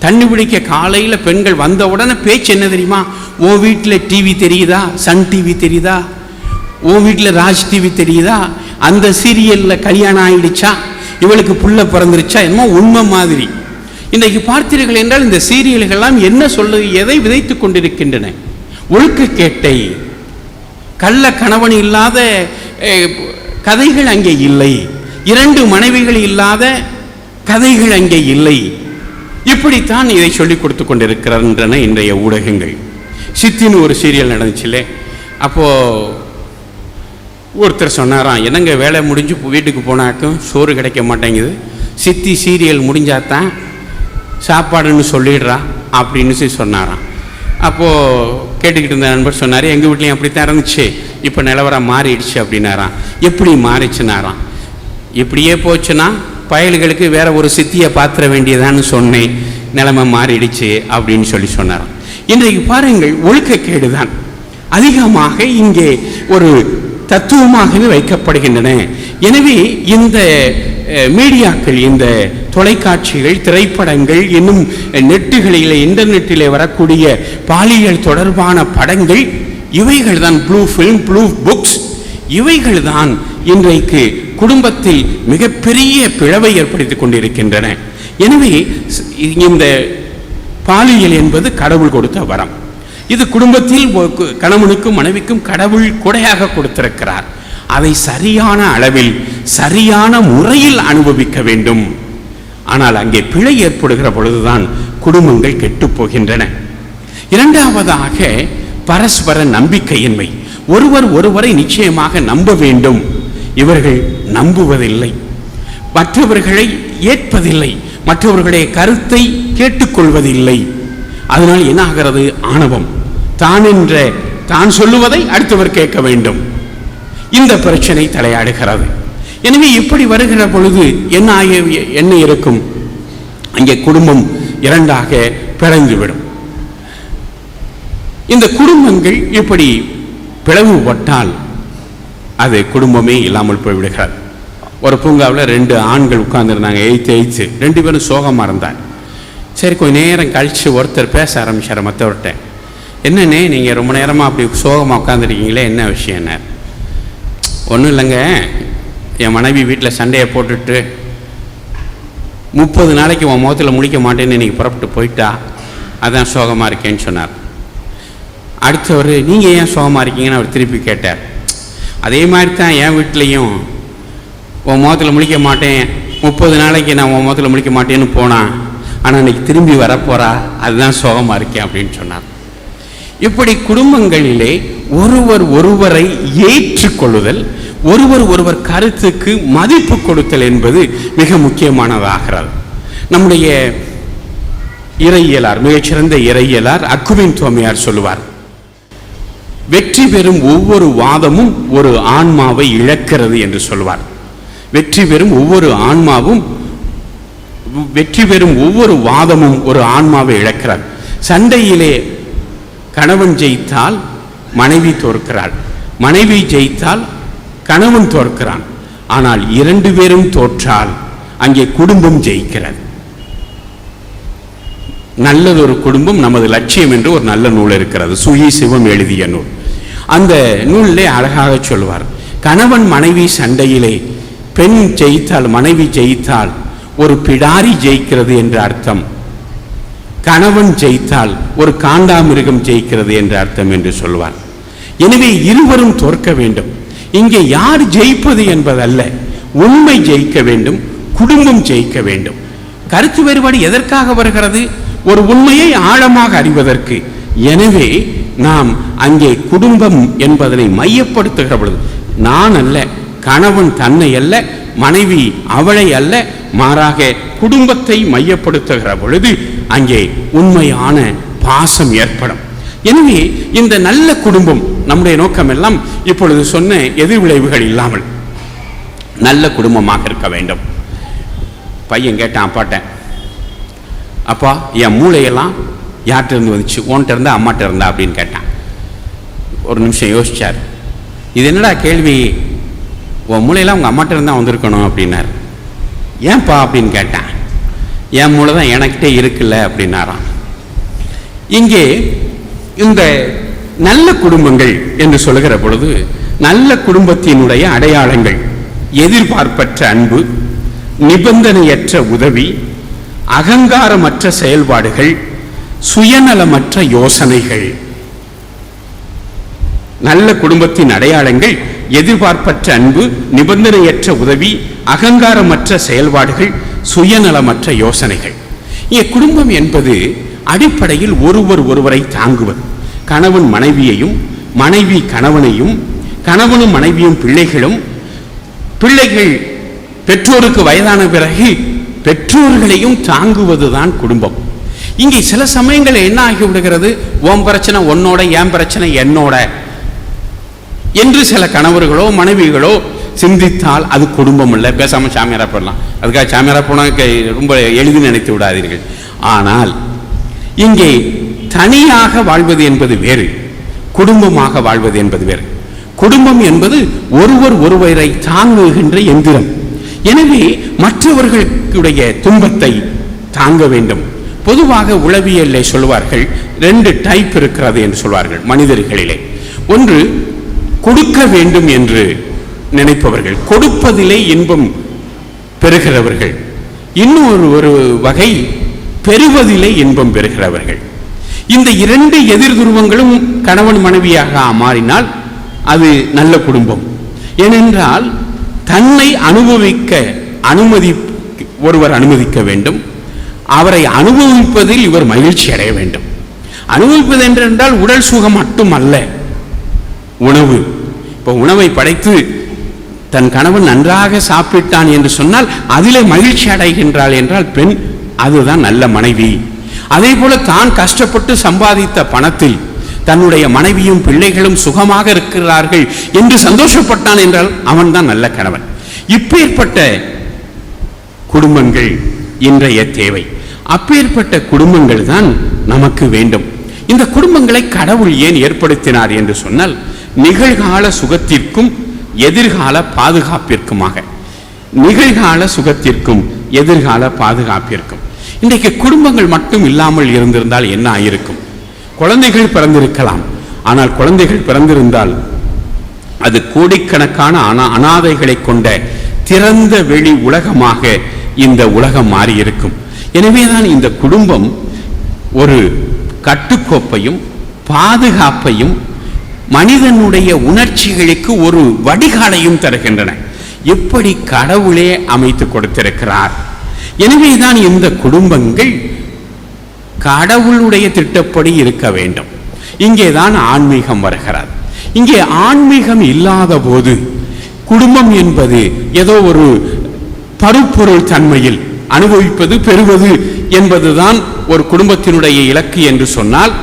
தண்ணி பிடிக்க காலையில் பெண்கள் வந்த உடனே பேச்சு என்ன தெரியுமா, உன் வீட்டில் டிவி தெரியுதா, சன் டிவி தெரியுதா, உன் வீட்டில் ராஜ் டிவி தெரியுதா, அந்த சீரியலில் கல்யாணம் ஆயிடுச்சா, இவளுக்கு புள்ள பிறந்துருச்சா, என்னமோ உண்மை மாதிரி. இன்றைக்கு பார்த்தீர்கள் என்றால் இந்த சீரியல்கள்லாம் என்ன சொல்லுது, எதை விதைத்து கொண்டிருக்கின்றன? ஒழுக்கக்கேட்டை, கள்ள கணவன் இல்லாத கதைகள் அங்கே இல்லை, 2 மனைவிகள் இல்லாத கதைகள் அங்கே இல்லை. இப்படித்தான் இதை சொல்லிக் கொடுத்து கொண்டிருக்கின்றன இன்றைய ஊடகங்கள். சித்தின்னு ஒரு சீரியல் நடந்துச்சுல்லே, அப்போது ஒருத்தர் சொன்னாராம், என்னங்க வேலை முடிஞ்சு வீட்டுக்கு போனாக்கும் சோறு கிடைக்க மாட்டேங்குது, சித்தி சீரியல் முடிஞ்சாதான் சாப்பாடுன்னு சொல்லிடுறா அப்படின்னு சொன்னாராம். அப்போது கேட்டுக்கிட்டு இருந்த நண்பர் சொன்னார், எங்கள் வீட்லேயும் அப்படித்தான் இருந்துச்சு, இப்போ நிலவரம் மாறிடுச்சு அப்படின்னாராம். எப்படி மாறிச்சுனாராம், இப்படியே போச்சுன்னா பயல்களுக்கு வேற ஒரு சித்தியை பாத்திர வேண்டியதான்னு சொன்னேன், நிலைமை மாறிடுச்சு அப்படின்னு சொன்னாராம். இன்றைக்கு பாருங்கள், ஒழுக்கக்கேடு தான் அதிகமாக இங்கே ஒரு தத்துவமாகவே வைக்கப்படுகின்றன. எனவே இந்த மீடியாக்கள், இந்த தொலைக்காட்சிகள், திரைப்படங்கள், இன்னும் நெட்டுகளில் இன்டர்நெட்டிலே வரக்கூடிய பாலியல் தொடர்பான படங்கள், இவைகள் தான் ப்ளூ ஃபிலிம், ப்ளூ புக்ஸ், இவைகள் தான் இன்றைக்கு குடும்பத்தில் மிகப்பெரிய பிளவை ஏற்படுத்தி கொண்டிருக்கின்றன. எனவே இந்த பாலியல் என்பது கடவுள் கொடுத்த வரம். இது குடும்பத்தில் கணவனுக்கும் மனைவிக்கும் கடவுள் கொடையாக கொடுத்திருக்கிறார். அதை சரியான அளவில் சரியான முறையில் அனுபவிக்க வேண்டும். ஆனால் அங்கே பிழை ஏற்படுகிற பொழுதுதான் குடும்பங்கள் கெட்டுப் போகின்றன. இரண்டாவதாக பரஸ்பர நம்பிக்கையின்மை. ஒருவரை நிச்சயமாக நம்ப வேண்டும், இவர்கள் நம்புவதில்லை, மற்றவர்களை ஏற்பதில்லை, மற்றவர்களுடைய கருத்தை கேட்டுக்கொள்வதில்லை. அதனால் என்ன ஆகிறது, ஆணவம். தான் சொல்லுவதை அடுத்தவர் கேட்க வேண்டும், இந்த பிரச்சனை தலையாடுகிறது. எனவே இப்படி வருகிற பொழுது என்ன இருக்கும், அங்கே குடும்பம் இரண்டாக பிளந்துவிடும். இந்த குடும்பங்கள் இப்படி பிளவுபட்டால் அது குடும்பமே இல்லாமல் போய்விடுகிறது. ஒரு பூங்காவில் 2 ஆண்கள் உட்கார்ந்துருந்தாங்க, 8 2 பேரும் சோகமாக இருந்தாங்க. சரி, கொஞ்சம் நேரம் கழித்து ஒருத்தர் பேச ஆரம்பிச்சார் மற்றவர்கிட்ட, என்னண்ணே நீங்கள் ரொம்ப நேரமாக அப்படி சோகமாக உட்காந்துருக்கீங்களே, என்ன விஷயம் என்ன? ஒன்றும் இல்லைங்க, என் மனைவி வீட்டில் சண்டையை போட்டுட்டு 30 நாளைக்கு உன் முகத்தில் முழிக்க மாட்டேன்னு இன்றைக்கி புறப்பட்டு போயிட்டா, அதான் சோகமாக இருக்கேன்னு சொன்னார். அடுத்தவர், நீங்கள் ஏன் சோகமாக இருக்கீங்கன்னு அவர் திருப்பி கேட்டார். அதே மாதிரி தான் என் வீட்லேயும் உன் முகத்தில் முழிக்க மாட்டேன், 30 நாளைக்கு நான் உன் முகத்தில் முழிக்க மாட்டேன்னு போனான், ஆனால் இன்றைக்கி திரும்பி வரப்போகிறா, அதுதான் சோகமாக இருக்கேன் அப்படின்னு சொன்னார். இப்படி குடும்பங்களிலே ஒருவர் ஒருவரை ஏற்றுக்கொள்ளுதல், ஒருவர் கருத்துக்கு மதிப்பு கொடுத்தல் என்பது மிக முக்கியமானதாகிறது. நம்முடைய இறையியலார், மிகச்சிறந்த இறையியலார் அக்குவின் தோமையார் சொல்லுவார், வெற்றி பெறும் ஒவ்வொரு வாதமும் ஒரு ஆன்மாவை இழக்கிறது என்று சொல்வார். வெற்றி பெறும் ஒவ்வொரு வாதமும் ஒரு ஆன்மாவை இழக்கிறார். சண்டையிலே கணவன் ஜெயித்தால் மனைவி தோற்கிறாள், மனைவி ஜெயித்தால் கணவன் தோற்கிறான். ஆனால் 2 பேரும் தோற்றால் அங்கே குடும்பம் ஜெயிக்கிறது. நல்லதொரு குடும்பம் நமது லட்சியம் என்று ஒரு நல்ல நூல் இருக்கிறது, சுகி சிவம் எழுதிய நூல். அந்த நூலிலே அழகாக சொல்வார், கணவன் மனைவி சண்டையிலே பெண் ஜெயித்தால், மனைவி ஜெயித்தால் ஒரு பிடாரி ஜெயிக்கிறது என்ற அர்த்தம், கணவன் ஜெயித்தால் ஒரு காண்டாமிருகம் ஜெயிக்கிறது என்ற அர்த்தம் என்று சொல்வார். எனவே இருவரும் தோற்க வேண்டும். இங்கே யார் ஜெயிப்பது என்பதல்ல, உண்மை ஜெயிக்க வேண்டும், குடும்பம் ஜெயிக்க வேண்டும். கருத்து வேறுபாடு எதற்காக வருகிறது? ஒரு உண்மையை ஆழமாக அறிவதற்கு. எனவே நாம் அங்கே குடும்பம் என்பதனை மையப்படுத்துகிற பொழுது, நான் அல்ல, கணவன் தன்னை அல்ல, மனைவி அவளை அல்ல, மாறாக குடும்பத்தை மையப்படுத்துகிற பொழுது அங்கே உண்மையான பாசம் ஏற்படும். எனவே இந்த நல்ல குடும்பம், நம்முடைய நோக்கம் எல்லாம் இப்பொழுது சொன்ன எதிர்விளைவுகள் இல்லாமல் நல்ல குடும்பமாக இருக்க வேண்டும். பையன் கேட்டான் அப்பாட்ட, அப்பா என் மூளையெல்லாம் யார்கிட்ட இருந்து வந்துச்சு, உன்கிட்ட இருந்தா அம்மாட்ட இருந்தா அப்படின்னு கேட்டான். ஒரு நிமிஷம் யோசிச்சார். இது என்னடா கேள்வி, உன் மூளையெல்லாம் உங்கள் அம்மாட்ட இருந்தால் வந்திருக்கணும் அப்படின்னார். ஏன்பா அப்படின்னு கேட்டான். என் மூளை தான் எனக்கிட்டே இருக்குல்ல அப்படின்னாராம். இங்கே இந்த நல்ல குடும்பங்கள் என்று சொல்லுகிற பொழுது, நல்ல குடும்பத்தினுடைய அடையாளங்கள் எதிர்பார்ப்பற்ற அன்பு, நிபந்தனையற்ற உதவி, அகங்காரமற்ற செயல்பாடுகள், சுயநலமற்ற யோசனைகள். நல்ல குடும்பத்தின் அடையாளங்கள் எதிர்பார்ப்பற்ற அன்பு, நிபந்தனையற்ற உதவி, அகங்காரமற்ற செயல்பாடுகள், சுயநலமற்ற யோசனைகள். இங்கே குடும்பம் என்பது அடிப்படையில் ஒருவரை தாங்குவது. கணவன் மனைவியையும், மனைவி கணவனையும், கணவனும் மனைவியும் பிள்ளைகளும், பிள்ளைகள் பெற்றோருக்கு வயதான பிறகு பெற்றோர்களையும் தாங்குவதுதான் குடும்பம். இங்கே சில சமயங்கள் என்ன ஆகிவிடுகிறது, உன் பிரச்சனை உன்னோட, என் பிரச்சனை என்னோட என்று சில கணவர்களோ மனைவிகளோ சிந்தித்தால் அது குடும்பம் இல்லை. பேசாம சாமியாரா போடலாம், அதுக்காக சாமியாரா போனா ரொம்ப எளிதில் நினைத்து விடாதீர்கள். ஆனால் இங்கே தனியாக வாழ்வது என்பது வேறு, குடும்பமாக வாழ்வது என்பது வேறு. குடும்பம் என்பது ஒருவரை தாங்குகின்ற எந்திரம். எனவே மற்றவர்களுடைய துன்பத்தை தாங்க வேண்டும். பொதுவாக உளவியலை சொல்வார்கள், 2 டைப் இருக்கிறது என்று சொல்வார்கள் மனிதர்களிலே. ஒன்று கொடுக்க வேண்டும் என்று நினைப்பவர்கள், கொடுப்பதிலே இன்பம் பெறுகிறவர்கள். இன்னொரு வகை பெறுவதிலே இன்பம் பெறுகிறவர்கள். இந்த 2 எதிர் துருவங்களும் கணவன் மனைவியாக மாறினால் அது நல்ல குடும்பம். ஏனென்றால் தன்னை அனுபவிக்க ஒருவர் அனுமதிக்க வேண்டும், அவரை அனுபவிப்பதில் இவர் மகிழ்ச்சி அடைய வேண்டும். அனுபவிப்பது என்றால் உடல் சுகம் மட்டும் அல்ல, உணவு. இப்போ உணவை படைத்து தன் கணவன் நன்றாக சாப்பிட்டான் என்று சொன்னால் அதிலே மகிழ்ச்சி அடைகின்றாள் என்றால் பெண், அதுதான் நல்ல மனைவி. அதே போல தான் கஷ்டப்பட்டு சம்பாதித்த பணத்தில் தன்னுடைய மனைவியும் பிள்ளைகளும் சுகமாக இருக்கிறார்கள் என்று சந்தோஷப்பட்டான் என்றால் அவன்தான் நல்ல கணவன். இப்பேற்பட்ட குடும்பங்கள் இன்றைய தேவை. அப்பேற்பட்ட குடும்பங்கள் தான் நமக்கு வேண்டும். இந்த குடும்பங்களை கடவுள் ஏன் ஏற்படுத்தினார் என்று சொன்னால், நிகழ்கால சுகத்திற்கும் எதிர்கால பாதுகாப்பிற்குமாக. நிகழ்கால சுகத்திற்கும் எதிர்கால பாதுகாப்பிற்கும். இன்றைக்கு குடும்பங்கள் மட்டும் இல்லாமல் இருந்திருந்தால் என்ன ஆயிருக்கும்? குழந்தைகள் பிறந்திருக்கலாம், ஆனால் குழந்தைகள் பிறந்திருந்தால் அது கோடிக்கணக்கான அனாதைகளை கொண்ட திறந்த வெளி உலகமாக இந்த உலகம் மாறியிருக்கும். எனவேதான் இந்த குடும்பம் ஒரு கட்டுக்கோப்பையும் பாதுகாப்பையும் மனிதனுடைய உணர்ச்சிகளுக்கு ஒரு வடிகாலையும் தருகின்றன. எப்படி கடவுளே அமைத்து கொடுத்திருக்கிறார். எனவேதான் இந்த குடும்பங்கள் கடவுளுடைய திட்டப்படி இருக்க வேண்டும். இங்கேதான் ஆன்மீகம் வருகிறது. இங்கே ஆன்மீகம் இல்லாத போது குடும்பம் என்பது ஏதோ ஒரு பருப்பொருள் தன்மையில் அனுபவிப்பது பெறுவது என்பதுதான் ஒரு குடும்பத்தினுடைய இலக்கு என்று சொன்னால்,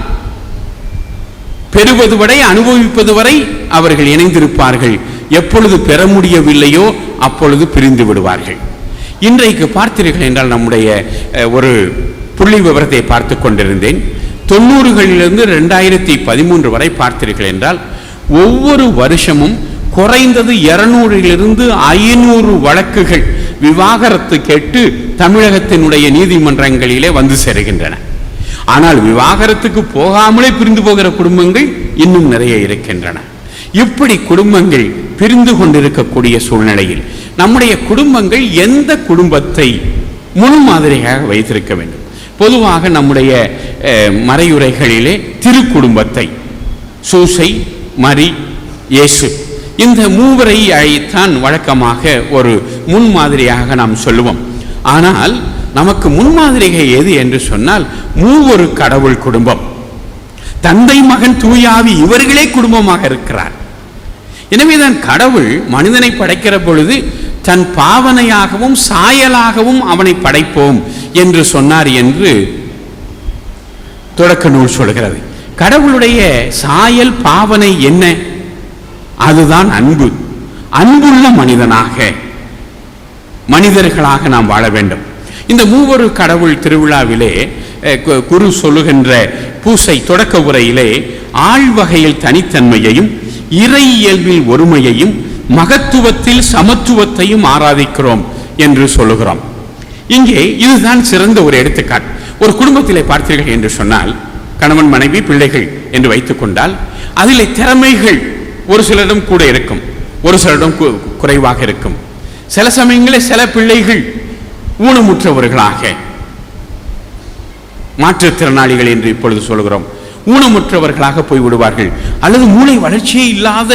பெறுவது வரை அனுபவிப்பது வரை அவர்கள் இணைந்திருப்பார்கள். எப்பொழுது பெற முடியவில்லையோ அப்பொழுது பிரிந்து விடுவார்கள். இன்றைக்கு பார்த்தீர்கள் என்றால் நம்முடைய ஒரு புள்ளி விவரத்தை பார்த்து கொண்டிருந்தேன். 90களிலிருந்து 2013 வரை பார்த்தீர்கள் என்றால் ஒவ்வொரு வருஷமும் குறைந்தது 200லிருந்து 500 வழக்குகள் விவாகரத்து கேட்டு தமிழகத்தினுடைய நீதிமன்றங்களிலே வந்து சேருகின்றன. ஆனால் விவாகரத்துக்கு போகாமலே பிரிந்து போகிற குடும்பங்கள் இன்னும் நிறைய இருக்கின்றன. இப்படி குடும்பங்கள் பிரிந்து கொண்டிருக்கக்கூடிய சூழ்நிலையில் நம்முடைய குடும்பங்கள் எந்த குடும்பத்தை முன்மாதிரியாக வைத்திருக்க வேண்டும்? பொதுவாக நம்முடைய மறையுரைகளிலே திருக்குடும்பத்தை சூசை, மரி, இயேசு இந்த மூவரை அழைத்தான் வழக்கமாக ஒரு முன்மாதிரியாக நாம் சொல்லுவோம். ஆனால் நமக்கு முன்மாதிரிகை எது என்று சொன்னால் மூவொரு கடவுள் குடும்பம். தந்தை, மகன், தூயாவி இவர்களே குடும்பமாக இருக்கிறார். எனவேதான் கடவுள் மனிதனை படைக்கிற பொழுது தன் பாவனையாகவும் சாயலாகவும் அவனை படைப்போம் என்று சொன்னார் என்று தொடக்க நூல் சொல்கிறது. கடவுளுடைய சாயல் பாவனை என்ன? அதுதான் அன்பு. அன்புள்ள மனிதர்களாக நாம் வாழ வேண்டும். இந்த மூவொரு கடவுள் திருவிழாவிலே குரு சொல்லுகின்ற பூசை தொடக்க உரையிலே ஆழ்வகையில் தனித்தன்மையையும் இறை இயல்பில் ஒருமையையும் மகத்துவத்தில் சமத்துவத்தையும் ஆராதிக்கிறோம் என்று சொல்லுகிறோம். இங்கே இதுதான் சிறந்த ஒரு எடுத்துக்காட்டு. ஒரு குடும்பத்திலே பார்த்தீர்கள் என்று சொன்னால் கணவன், மனைவி, பிள்ளைகள் என்று வைத்துக் கொண்டால் அதிலே திறமைகள் ஒரு சிலரிடம் கூட இருக்கும், ஒரு சிலரிடம் குறைவாக இருக்கும். சில சமயங்களில் சில பிள்ளைகள் ஊனமுற்றவர்களாக, மாற்றுத்திறனாளிகள் என்று இப்பொழுது சொல்கிறோம், ஊனமுற்றவர்களாக போய்விடுவார்கள். அல்லது மூளை வளர்ச்சியே இல்லாத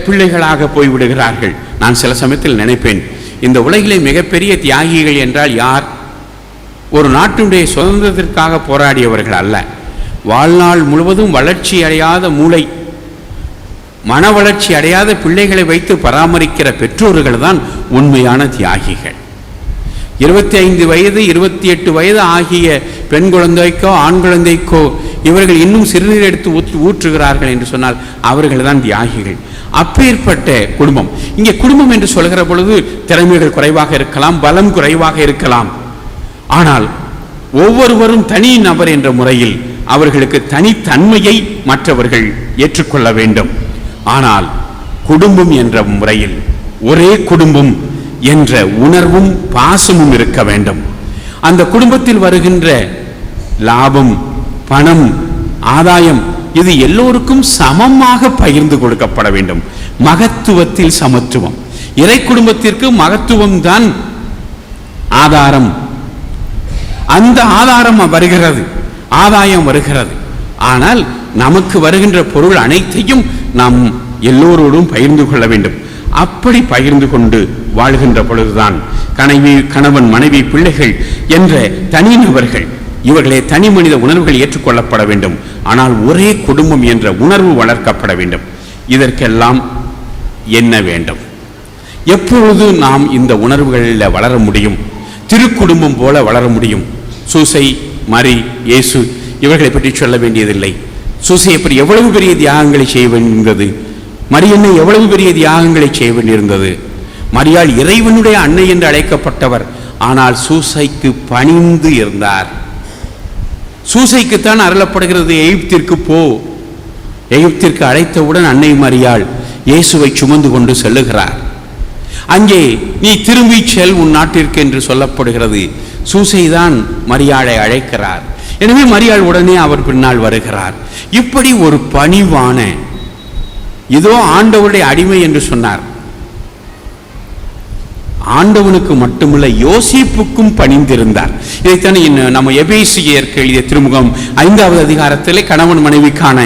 பிள்ளைகளாக போய்விடுகிறார்கள். நான் சில சமயத்தில் நினைப்பேன், இந்த உலகிலே மிகப்பெரிய தியாகிகள் என்றால் யார்? ஒரு நாட்டினுடைய சுதந்திரத்திற்காக போராடியவர்கள் அல்ல. வாழ்நாள் முழுவதும் வளர்ச்சி அடையாத மூளை, மன வளர்ச்சி அடையாத பிள்ளைகளை வைத்து பராமரிக்கிற பெற்றோர்கள் தான் உண்மையான தியாகிகள். 25 வயது 28 வயது ஆகிய பெண் குழந்தைக்கோ ஆண் குழந்தைக்கோ இவர்கள் இன்னும் சிறுநீர் எடுத்து ஊற்றுகிறார்கள் என்று சொன்னால் அவர்கள் தான் தியாகிகள். அப்பேற்பட்ட குடும்பம். இங்கே குடும்பம் என்று சொல்கிற பொழுது திறமைகள் குறைவாக இருக்கலாம், பலம் குறைவாக இருக்கலாம். ஆனால் ஒவ்வொருவரும் தனி நபர் என்ற முறையில் அவர்களுக்கு தனித்தன்மையை மற்றவர்கள் ஏற்றுக்கொள்ள வேண்டும். ஆனால் குடும்பம் என்ற முறையில் ஒரே குடும்பம் என்ற உணர்வும் பாசமும் இருக்க வேண்டும். அந்த குடும்பத்தில் வருகின்ற லாபம், பணம், ஆதாயம் இது எல்லோருக்கும் சமமாக பகிர்ந்து கொடுக்கப்பட வேண்டும். மகத்துவத்தில் சமத்துவம். இறை குடும்பத்திற்கு மகத்துவம் தான் ஆதாரம். அந்த ஆதாரம் வருகிறது, ஆதாயம் வருகிறது. ஆனால் நமக்கு வருகின்ற பொருள் அனைத்தையும் நாம் எல்லோரோடும் பகிர்ந்து கொள்ள வேண்டும். அப்படி பகிர்ந்து கொண்டு வாழ்கின்ற பொழுதுதான் கணவன், மனைவி, பிள்ளைகள் என்ற தனிநபர்கள் இவர்களே தனி மனித உணர்வுகள் ஏற்றுக்கொள்ளப்பட வேண்டும். ஆனால் ஒரே குடும்பம் என்ற உணர்வு வளர்க்கப்பட வேண்டும். இதற்கெல்லாம் என்ன வேண்டும்? எப்பொழுது நாம் இந்த உணர்வுகளில் வளர முடியும்? திருக்குடும்பம் போல வளர முடியும். சூசை, மரி, இயேசு இவர்களை பற்றி சொல்ல வேண்டியதில்லை. சூசை எப்படி எவ்வளவு பெரிய தியாகங்களை செய்ய வேண்டியிருந்தது, மரியன்னை எவ்வளவு பெரிய தியாகங்களை செய்ய வேண்டியிருந்தது. மரியாள் இறைவனுடைய அன்னை என்று அழைக்கப்பட்டவர். ஆனால் சூசைக்கு பணிந்து இருந்தார். சூசைக்குத்தான் அருளப்படுகிறது, எகிப்திற்கு போ. எகிப்திற்கு அழைத்தவுடன் அன்னை மரியாள் இயேசுவை சுமந்து கொண்டு செல்லுகிறார். அங்கே நீ திரும்பி செல் உன் நாட்டிற்கு என்று சொல்லப்படுகிறது. சூசைதான் மரியாளை அழைக்கிறார். எனவே மரியாள் உடனே அவர் பின்னால் வருகிறார். இப்படி ஒரு பணிவான இதோ ஆண்டவருடைய அடிமை என்று சொன்னார். ஆண்டவனுக்கு மட்டுமல்ல, யோசிப்புக்கும் பணிந்திருந்தார். இதைத்தான் நம்ம எபேசியருக்கு எழுதிய திருமுகம் 5வது அதிகாரத்திலே கணவன் மனைவிக்கான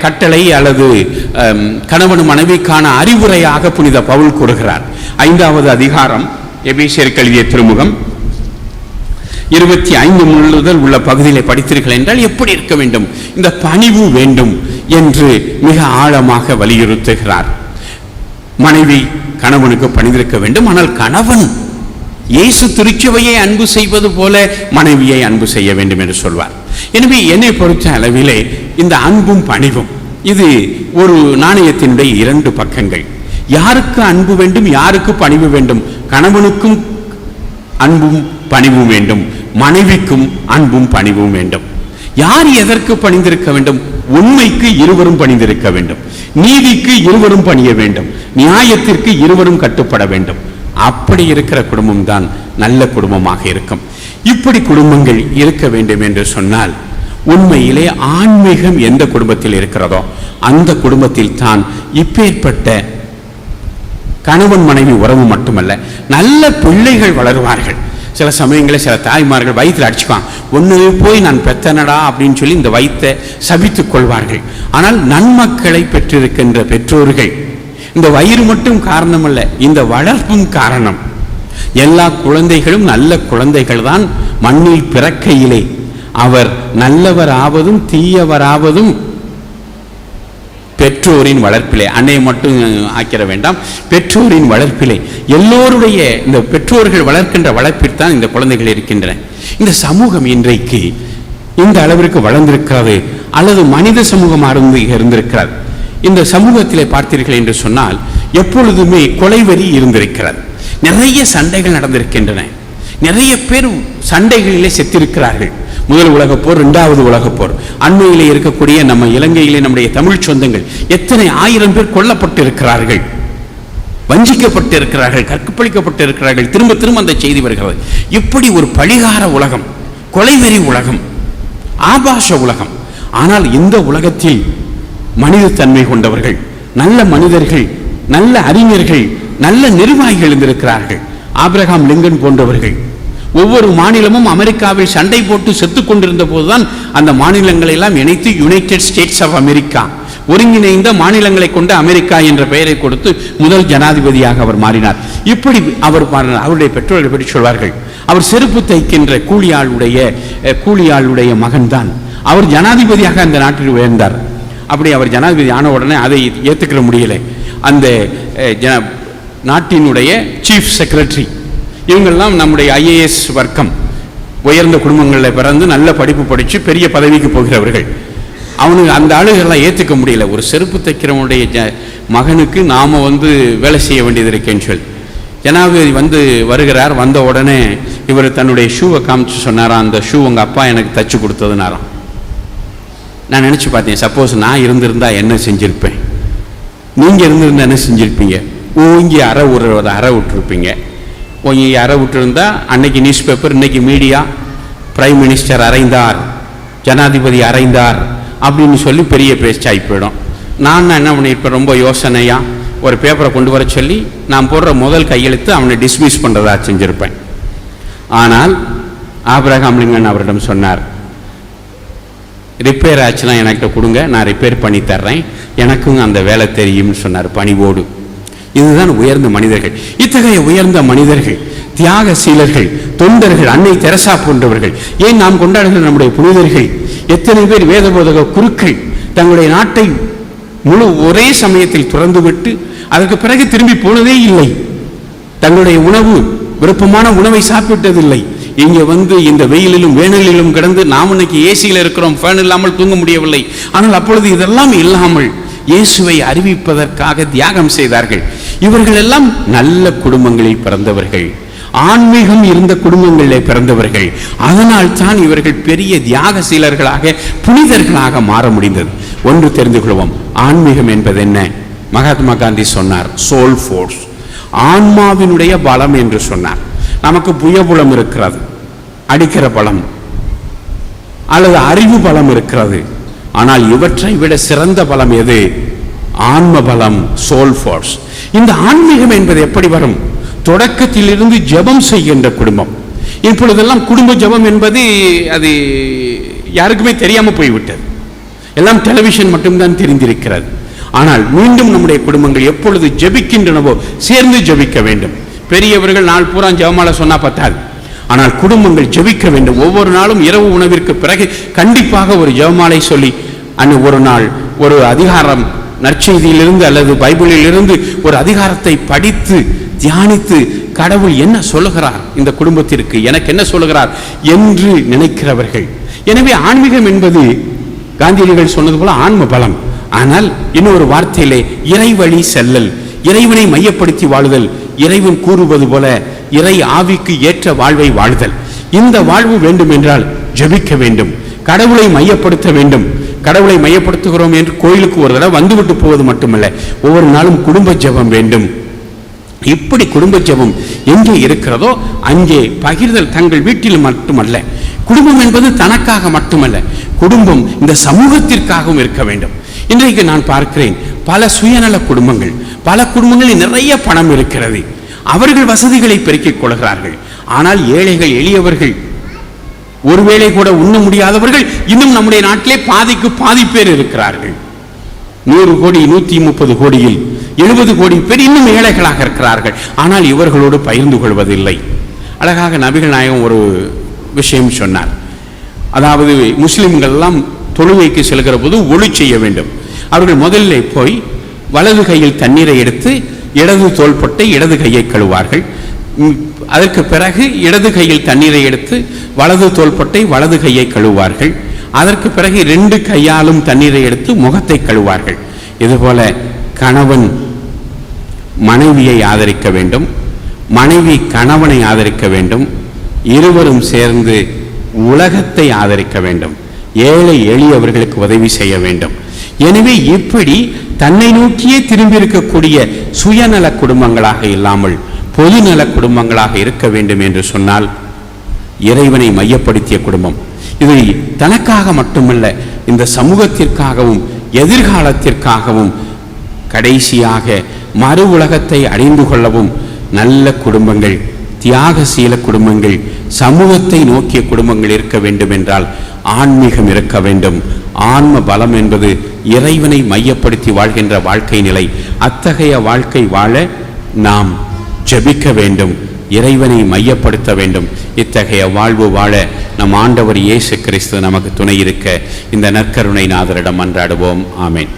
கட்டளை அல்லது கணவன் மனைவிக்கான அறிவுரையாக புனித பவுல் கூறுகிறார். 5வது அதிகாரம் எபேசியருக்கு எழுதிய திருமுகம் 25 முதல் உள்ள பகுதியிலே படித்தீர்கள் என்றால் எப்படி இருக்க வேண்டும், இந்த பணிவு வேண்டும் என்று மிக ஆழமாக வலியுறுத்துகிறார். மனைவி கணவனுக்கு பணிந்திருக்க வேண்டும். ஆனால் கணவன் இயேசு திருச்சபையை அன்பு செய்வது போல மனைவியை அன்பு செய்ய வேண்டும் என்று சொல்வார். எனவே என்னை பொறுத்த அளவிலே இந்த அன்பும் பணிவும் இது ஒரு நாணயத்தினுடைய 2 பக்கங்கள். யாருக்கு அன்பு வேண்டும், யாருக்கு பணிவு வேண்டும்? கணவனுக்கும் அன்பும் பணிவும் வேண்டும், மனைவிக்கும் அன்பும் பணிவும் வேண்டும். யார் எதற்கு பணிந்திருக்க வேண்டும்? உண்மைக்கு இருவரும் பணிந்திருக்க வேண்டும், நீதிக்கு இருவரும் பணிய வேண்டும், நியாயத்திற்கு இருவரும் கட்டுப்பட வேண்டும். அப்படி இருக்கிற குடும்பம் தான் நல்ல குடும்பமாக இருக்கும். இப்படி குடும்பங்கள் இருக்க வேண்டும் என்று சொன்னால் உண்மையிலே ஆன்மீகம் எந்த குடும்பத்தில் இருக்கிறதோ அந்த குடும்பத்தில் தான் இப்பேற்பட்ட கணவன் மனைவி உறவு மட்டுமல்ல, நல்ல பிள்ளைகள் வளருவார்கள். சில சமயங்களில் சில தாய்மார்கள் வயிற்றில் அடிச்சுக்குவாங்க, ஒன்று போய் நான் பெத்தனடா அப்படின்னு சொல்லி இந்த வயிற்றை சபித்துக் கொள்வார்கள். ஆனால் நன்மக்களை பெற்றிருக்கின்ற பெற்றோர்கள் இந்த வயிறு மட்டும் காரணம் அல்ல, இந்த வளர்ப்பும் காரணம். எல்லா குழந்தைகளும் நல்ல குழந்தைகள் தான் மண்ணில் பிறக்கையிலே. அவர் நல்லவராவதும் தீயவராவதும் பெற்றோரின் வளர்ப்பிலே. அன்னை மட்டும் ஆக்கிட வேண்டாம், பெற்றோரின் வளர்ப்பிலே. எல்லோருடைய இந்த பெற்றோர்கள் வளர்க்கின்ற வளர்ப்பில்தான் இந்த குழந்தைகள் இருக்கின்றன. இந்த சமூகம் இன்றைக்கு இந்த அளவிற்கு வளர்ந்திருக்கிறது அல்லது மனித சமூகம் இருந்திருக்கிறது. இந்த சமூகத்திலே பார்த்தீர்கள் என்று சொன்னால் எப்பொழுதுமே கொலைவெறி இருந்திருக்கிறது. நிறைய சண்டைகள் நடந்திருக்கின்றன. நிறைய பேர் சண்டைகளிலே செத்திருக்கிறார்கள். முதல் உலகப் போர், 2வது உலகப் போர், அண்மையிலே இருக்கக்கூடிய நம்ம இலங்கையிலே நம்முடைய தமிழ் சொந்தங்கள் எத்தனை 1000 பேர் கொல்லப்பட்டு இருக்கிறார்கள், வஞ்சிக்கப்பட்டு இருக்கிறார்கள், கற்பழிக்கப்பட்டு இருக்கிறார்கள். திரும்ப திரும்ப அந்த செய்தி வருகிறது. இப்படி ஒரு பழிகார உலகம், கொலைவெறி உலகம், ஆபாச உலகம். ஆனால் இந்த உலகத்தில் மனித தன்மை கொண்டவர்கள், நல்ல மனிதர்கள், நல்ல அறிஞர்கள், நல்ல நிர்வாகிகள் இருந்திருக்கிறார்கள். ஆபிரகாம் லிங்கன் போன்றவர்கள் ஒவ்வொரு மாநிலமும் அமெரிக்காவில் சண்டை போட்டு செத்துக் கொண்டிருந்த போதுதான் அந்த மாநிலங்களை எல்லாம் இணைத்து யுனைடெட் ஸ்டேட்ஸ் ஆஃப் அமெரிக்கா, ஒருங்கிணைந்த மாநிலங்களை கொண்ட அமெரிக்கா என்ற பெயரை கொடுத்து முதல் ஜனாதிபதியாக அவர் மாறினார். இப்படி அவர் அவருடைய பெற்றோர்கள் பற்றி சொல்வார்கள், அவர் செருப்பு தைக்கின்ற கூலியாளுடைய மகன்தான். அவர் ஜனாதிபதியாக அந்த நாட்டில் உயர்ந்தார். அப்படி அவர் ஜனாதிபதி ஆன உடனே அதை ஏற்றுக்கிற முடியலை. அந்த நாட்டினுடைய சீஃப் செக்ரட்டரி இவங்கெல்லாம் நம்முடைய ஐஏஎஸ் வர்க்கம், உயர்ந்த குடும்பங்களில் பிறந்து நல்ல படிப்பு படித்து பெரிய பதவிக்கு போகிறவர்கள். அவனுக்கு அந்த ஆளுகள்லாம் ஏற்றுக்க முடியல. ஒரு செருப்பு தைக்கிறவனுடைய மகனுக்கு நாம் வேலை செய்ய வேண்டியது இருக்கேன்னு சொல்லி ஜனாதிபதி வருகிறார். வந்த உடனே இவர் தன்னுடைய ஷூவை காமிச்சு சொன்னாராம், அந்த ஷூ உங்கள் அப்பா எனக்கு தச்சு கொடுத்ததுனாராம். நான் நினச்சி பார்த்தேன், சப்போஸ் நான் இருந்திருந்தா என்ன செஞ்சுருப்பேன், நீங்கள் இருந்திருந்தா என்ன செஞ்சுருப்பீங்க? ஓங்கி அறை விட்டுருப்பீங்க. ஓங்கி அறை விட்டுருந்தா அன்னைக்கு நியூஸ் பேப்பர், இன்னைக்கு மீடியா, பிரைம் மினிஸ்டர் அறைந்தார், ஜனாதிபதி அறைந்தார் அப்படின்னு சொல்லி பெரிய பேச்சாகி போயிடும். நான் என்ன பண்ணியிருப்பேன், ரொம்ப யோசனையாக ஒரு பேப்பரை கொண்டு வர சொல்லி நான் போடுற முதல் கையெழுத்து அவனை டிஸ்மிஸ் பண்ணுறதா செஞ்சுருப்பேன். ஆனால் ஆபிரகாம் லிங்கன் அவரிடம் சொன்னார், ரிப்பேர் ஆச்சுன்னா என்கிட்ட கொடுங்க, நான் ரிப்பேர் பண்ணி தர்றேன், எனக்கும் அந்த வேலை தெரியும்னு சொன்னார் பணிவோடு. இதுதான் உயர்ந்த மனிதர்கள். இத்தகைய உயர்ந்த மனிதர்கள், தியாகசீலர்கள், தொண்டர்கள், அன்னை தெரசா போன்றவர்கள், ஏன் நாம் கொண்டாடுகிற நம்முடைய புனிதர்கள், எத்தனை பேர் வேதபோதக குருக்கள் தங்களுடைய நாட்டை ஒரே சமயத்தில் துறந்துவிட்டு அதற்கு பிறகு திரும்பி போனதே இல்லை. தங்களுடைய விருப்பமான உணவை சாப்பிட்டதில்லை. இங்கே இந்த வெயிலிலும் வேனலிலும் கிடந்து நாம் இன்னைக்கு ஏசியில் இருக்கிறோம், ஃபேன் இல்லாமல் தூங்க முடியவில்லை. ஆனால் அப்பொழுது இதெல்லாம் இல்லாமல் இயேசுவை அறிவிப்பதற்காக தியாகம் செய்தார்கள். இவர்கள் எல்லாம் நல்ல குடும்பங்களில் பிறந்தவர்கள், ஆன்மீகம் இருந்த குடும்பங்களில் பிறந்தவர்கள். அதனால் தான் இவர்கள் பெரிய தியாகசீலர்களாக, புனிதர்களாக மாற முடிந்தது. ஒன்று தெரிந்து கொள்வோம், ஆன்மீகம் என்பது என்ன? மகாத்மா காந்தி சொன்னார், சோல் ஃபோர்ஸ், ஆன்மாவினுடைய பலம் என்று சொன்னார். நமக்கு புயபுலம் இருக்கிறது, அடிக்கிற பலம், அல்லது அறிவு பலம் இருக்கிறது. ஆனால் இவற்றை விட சிறந்த பலம் எது? ஆன்ம பலம், சோல் ஃபோர்ஸ். இந்த ஆன்மீகம் என்பது எப்படி வரும்? தொடக்கத்திலிருந்து ஜெபம் செய்கின்ற குடும்பம். இப்பொழுதெல்லாம் குடும்ப ஜெபம் என்பது அது யாருக்குமே தெரியாமல் போய்விட்டது. எல்லாம் டெலிவிஷன் மட்டும்தான் தெரிந்திருக்கிறது. ஆனால் மீண்டும் நம்முடைய குடும்பங்கள் எப்பொழுது ஜெபிக்கின்றனவோ சேர்ந்து ஜெபிக்க வேண்டும். பெரியவர்கள் நாள் பூரா ஜெபமாலை சொன்னா பத்தாது. ஆனால் குடும்பங்கள் ஜெபிக்க வேண்டும். ஒவ்வொரு நாளும் இரவு உணவிற்கு பிறகு கண்டிப்பாக ஒரு ஜெபமாலை சொல்லி ஒரு நாள் ஒரு அதிகாரம், நற்செய்தியிலிருந்து அல்லது பைபிளில் இருந்து ஒரு அதிகாரத்தை படித்து தியானித்து கடவுள் என்ன சொல்லுகிறார், இந்த குடும்பத்திற்கு எனக்கு என்ன சொல்லுகிறார் என்று நினைக்கிறவர்கள். எனவே ஆன்மீகம் என்பது காந்தியடிகள் சொன்னது போல ஆன்ம பலம். ஆனால் இன்னொரு வார்த்தையிலே இறைவழி செல்லல், இறைவனை மையப்படுத்தி வாழுதல், இறைவன் கூறுவது போல இறை ஆவிக்கு ஏற்ற வாழ்வை வாழ்தல். இந்த வாழ்வு வேண்டும் என்றால் ஜெபிக்க வேண்டும், கடவுளை மையப்படுத்த வேண்டும். கடவுளை மையப்படுத்துகிறோம் என்று கோயிலுக்கு ஒரு தடவை வந்துவிட்டு போவது மட்டுமல்ல, ஒவ்வொரு நாளும் குடும்ப ஜெபம் வேண்டும். இப்படி குடும்ப ஜெபம் எங்கே இருக்கிறதோ அங்கே பகிர்தல். தங்கள் வீட்டில் மட்டுமல்ல, குடும்பம் என்பது தனக்காக மட்டுமல்ல, குடும்பம் இந்த சமூகத்திற்காகவும் இருக்க வேண்டும். இன்றைக்கு நான் பார்க்கிறேன் பல சுயநல குடும்பங்கள், பல குடும்பங்களில் நிறைய பணம் இருக்கிறது, அவர்கள் வசதிகளை பெருக்கிக் கொள்கிறார்கள். ஆனால் ஏழைகள், எளியவர்கள், ஒருவேளை கூட உண்ண முடியாதவர்கள் இன்னும் நம்முடைய நாட்டிலே பாதிக்கு பாதி பேர் இருக்கிறார்கள். 100 கோடி 130 கோடியில் 70 கோடி பேர் இன்னும் ஏழைகளாக இருக்கிறார்கள். ஆனால் இவர்களோடு பகிர்ந்து கொள்வதில்லை. அழகாக நபிகள் நாயகம் ஒரு விஷயம் சொன்னார். அதாவது முஸ்லிம்கள் எல்லாம் தொழுகைக்கு செல்கிற போது ஒளி செய்ய வேண்டும். அவர்கள் முதல்ல போய் வலது கையில் தண்ணீரை எடுத்து இடது தோள்பட்டை இடது கையை கழுவார்கள். அதற்கு பிறகு இடது கையில் தண்ணீரை எடுத்து வலது தோள்பட்டை வலது கையை கழுவார்கள். அதற்கு பிறகு 2 கையாலும் தண்ணீரை எடுத்து முகத்தை கழுவார்கள். இதுபோல கணவன் மனைவியை ஆதரிக்க வேண்டும், மனைவி கணவனை ஆதரிக்க வேண்டும், இருவரும் சேர்ந்து உலகத்தை ஆதரிக்க வேண்டும், ஏழை எளியவர்களுக்கு உதவி செய்ய வேண்டும். எனவே இப்படி தன்னை நோக்கியே திரும்பி இருக்கக்கூடிய சுயநல குடும்பங்களாக இல்லாமல் பொதுநல குடும்பங்களாக இருக்க வேண்டும் என்று சொன்னால் இறைவனை மையப்படுத்திய குடும்பம். இது தனக்காக மட்டுமல்ல, இந்த சமூகத்திற்காகவும் எதிர்காலத்திற்காகவும் கடைசியாக மறு உலகத்தை அறிந்து கொள்ளவும் நல்ல குடும்பங்கள், தியாகசீல குடும்பங்கள், சமூகத்தை நோக்கிய குடும்பங்கள் இருக்க வேண்டும் என்றால் ஆன்மீகம் இருக்க வேண்டும். ஆன்ம பலம் என்பது இறைவனை மையப்படுத்தி வாழ்கின்ற வாழ்க்கை நிலை. அத்தகைய வாழ்க்கை வாழ நாம் ஜெபிக்க வேண்டும், இறைவனை மையப்படுத்த வேண்டும். இத்தகைய வாழ்வு வாழ நம் ஆண்டவர் இயேசு கிறிஸ்து நமக்கு துணை இருக்க இந்த நற்கருணை நாதரிடம் மன்றாடுவோம். ஆமென்.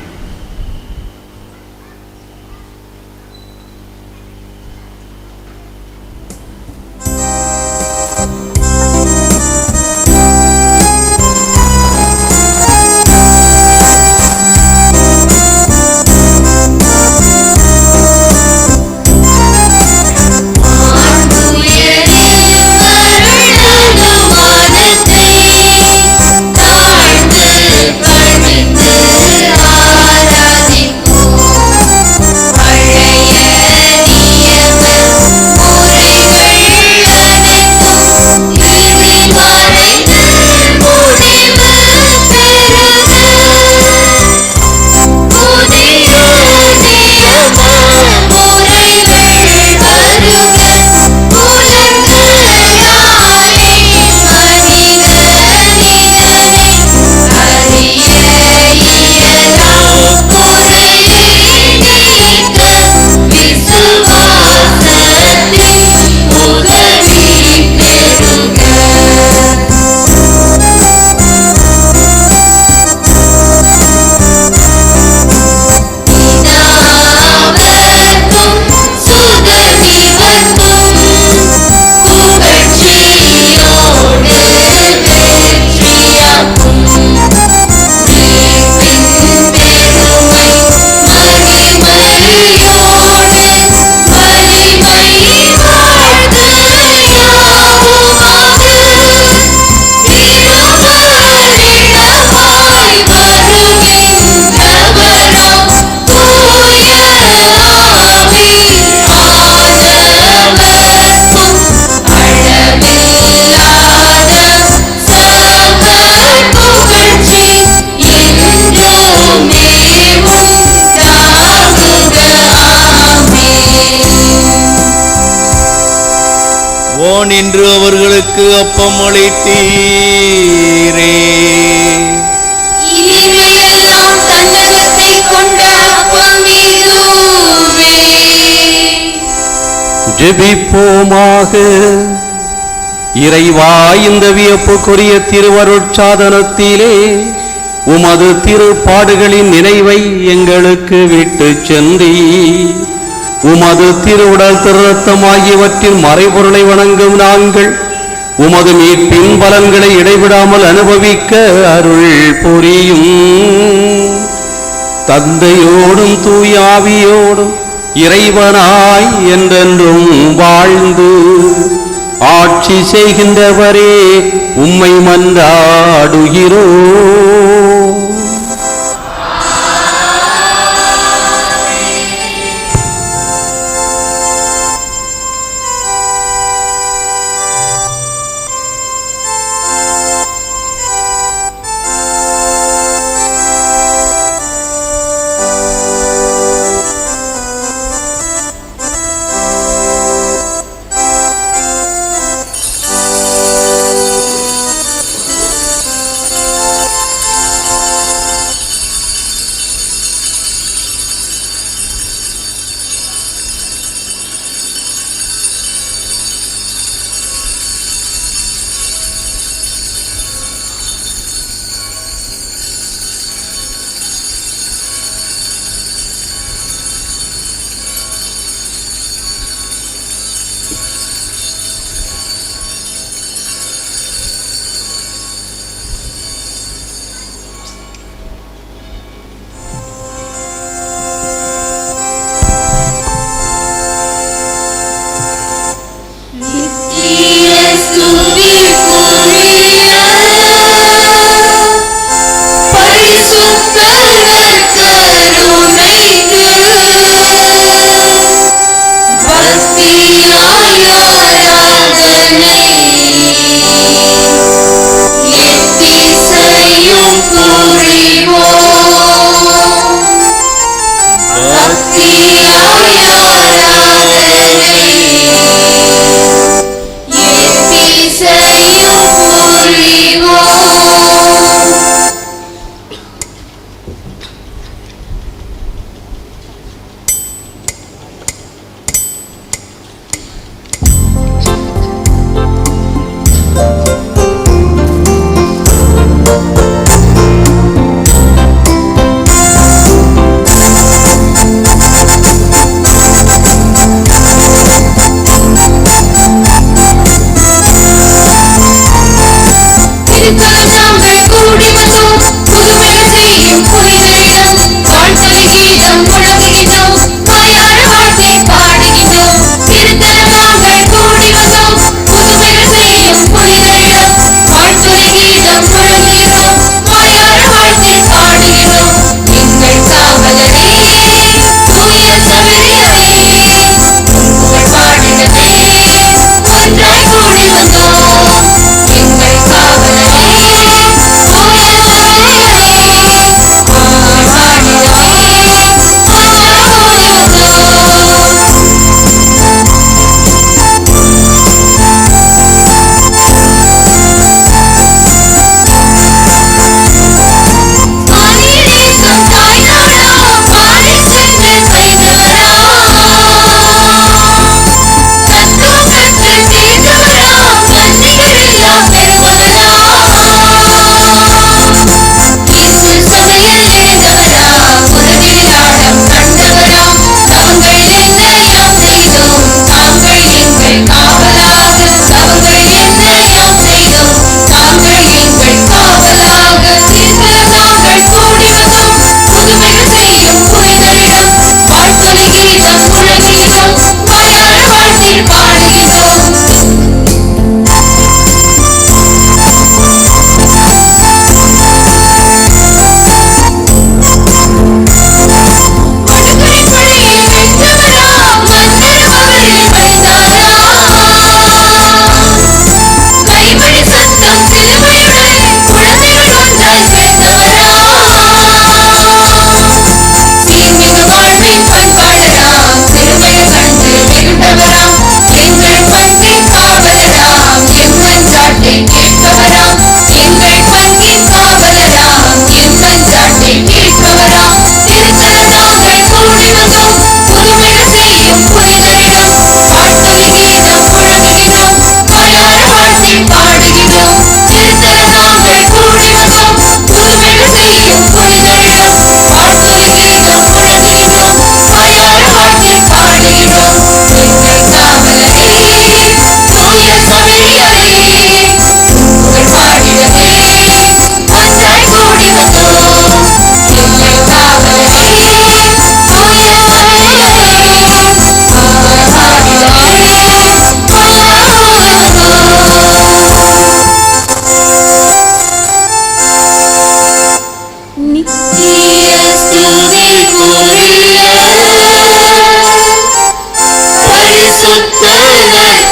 தாழ்ந்து பணிந்து ஓ நின்று அவர்களுக்கு அப்பம் அளித்தீரே. இவையெல்லாம் தன்னகத்தை கொண்ட அப்பம் இதுவே. ஜெபிப்போமாக. இறைவா, இந்த வியப்புக்குரிய திருவருட்சாதனத்திலே உமது திருப்பாடுகளின் நினைவை எங்களுக்கு விட்டு சென்றி உமது திருவுடல் திருரத்தம் ஆகியவற்றின் மறைபொருளை வணங்கும் நாங்கள் உமது மீட்பின் பலன்களை இடைவிடாமல் அனுபவிக்க அருள் புரியும். தந்தையோடும் தூயாவியோடும் இறைவனாய் என்றென்றும் வாழ்ந்து ஆட்சி செய்கின்றவரே உம்மை மன்றாடுகிறோம்.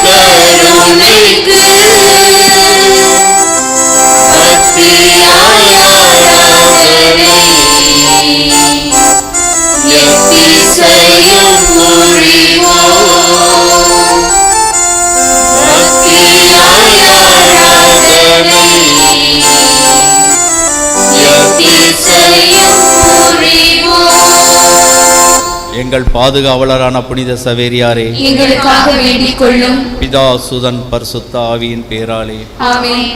கருணைக்கு பக்தியாய் ஆராதனை எத்திசையும் புரிவோம். பக்தியாய் ஆராதனை எத்திசையும் புரிவோம். எங்கள் பாதுகாவலரான புனித சவேரியாரே, எங்களுக்காக வேண்டிக் கொள்ளும். பிதா சுதன் பரிசுத்த ஆவியின் பேராலே ஆமென்.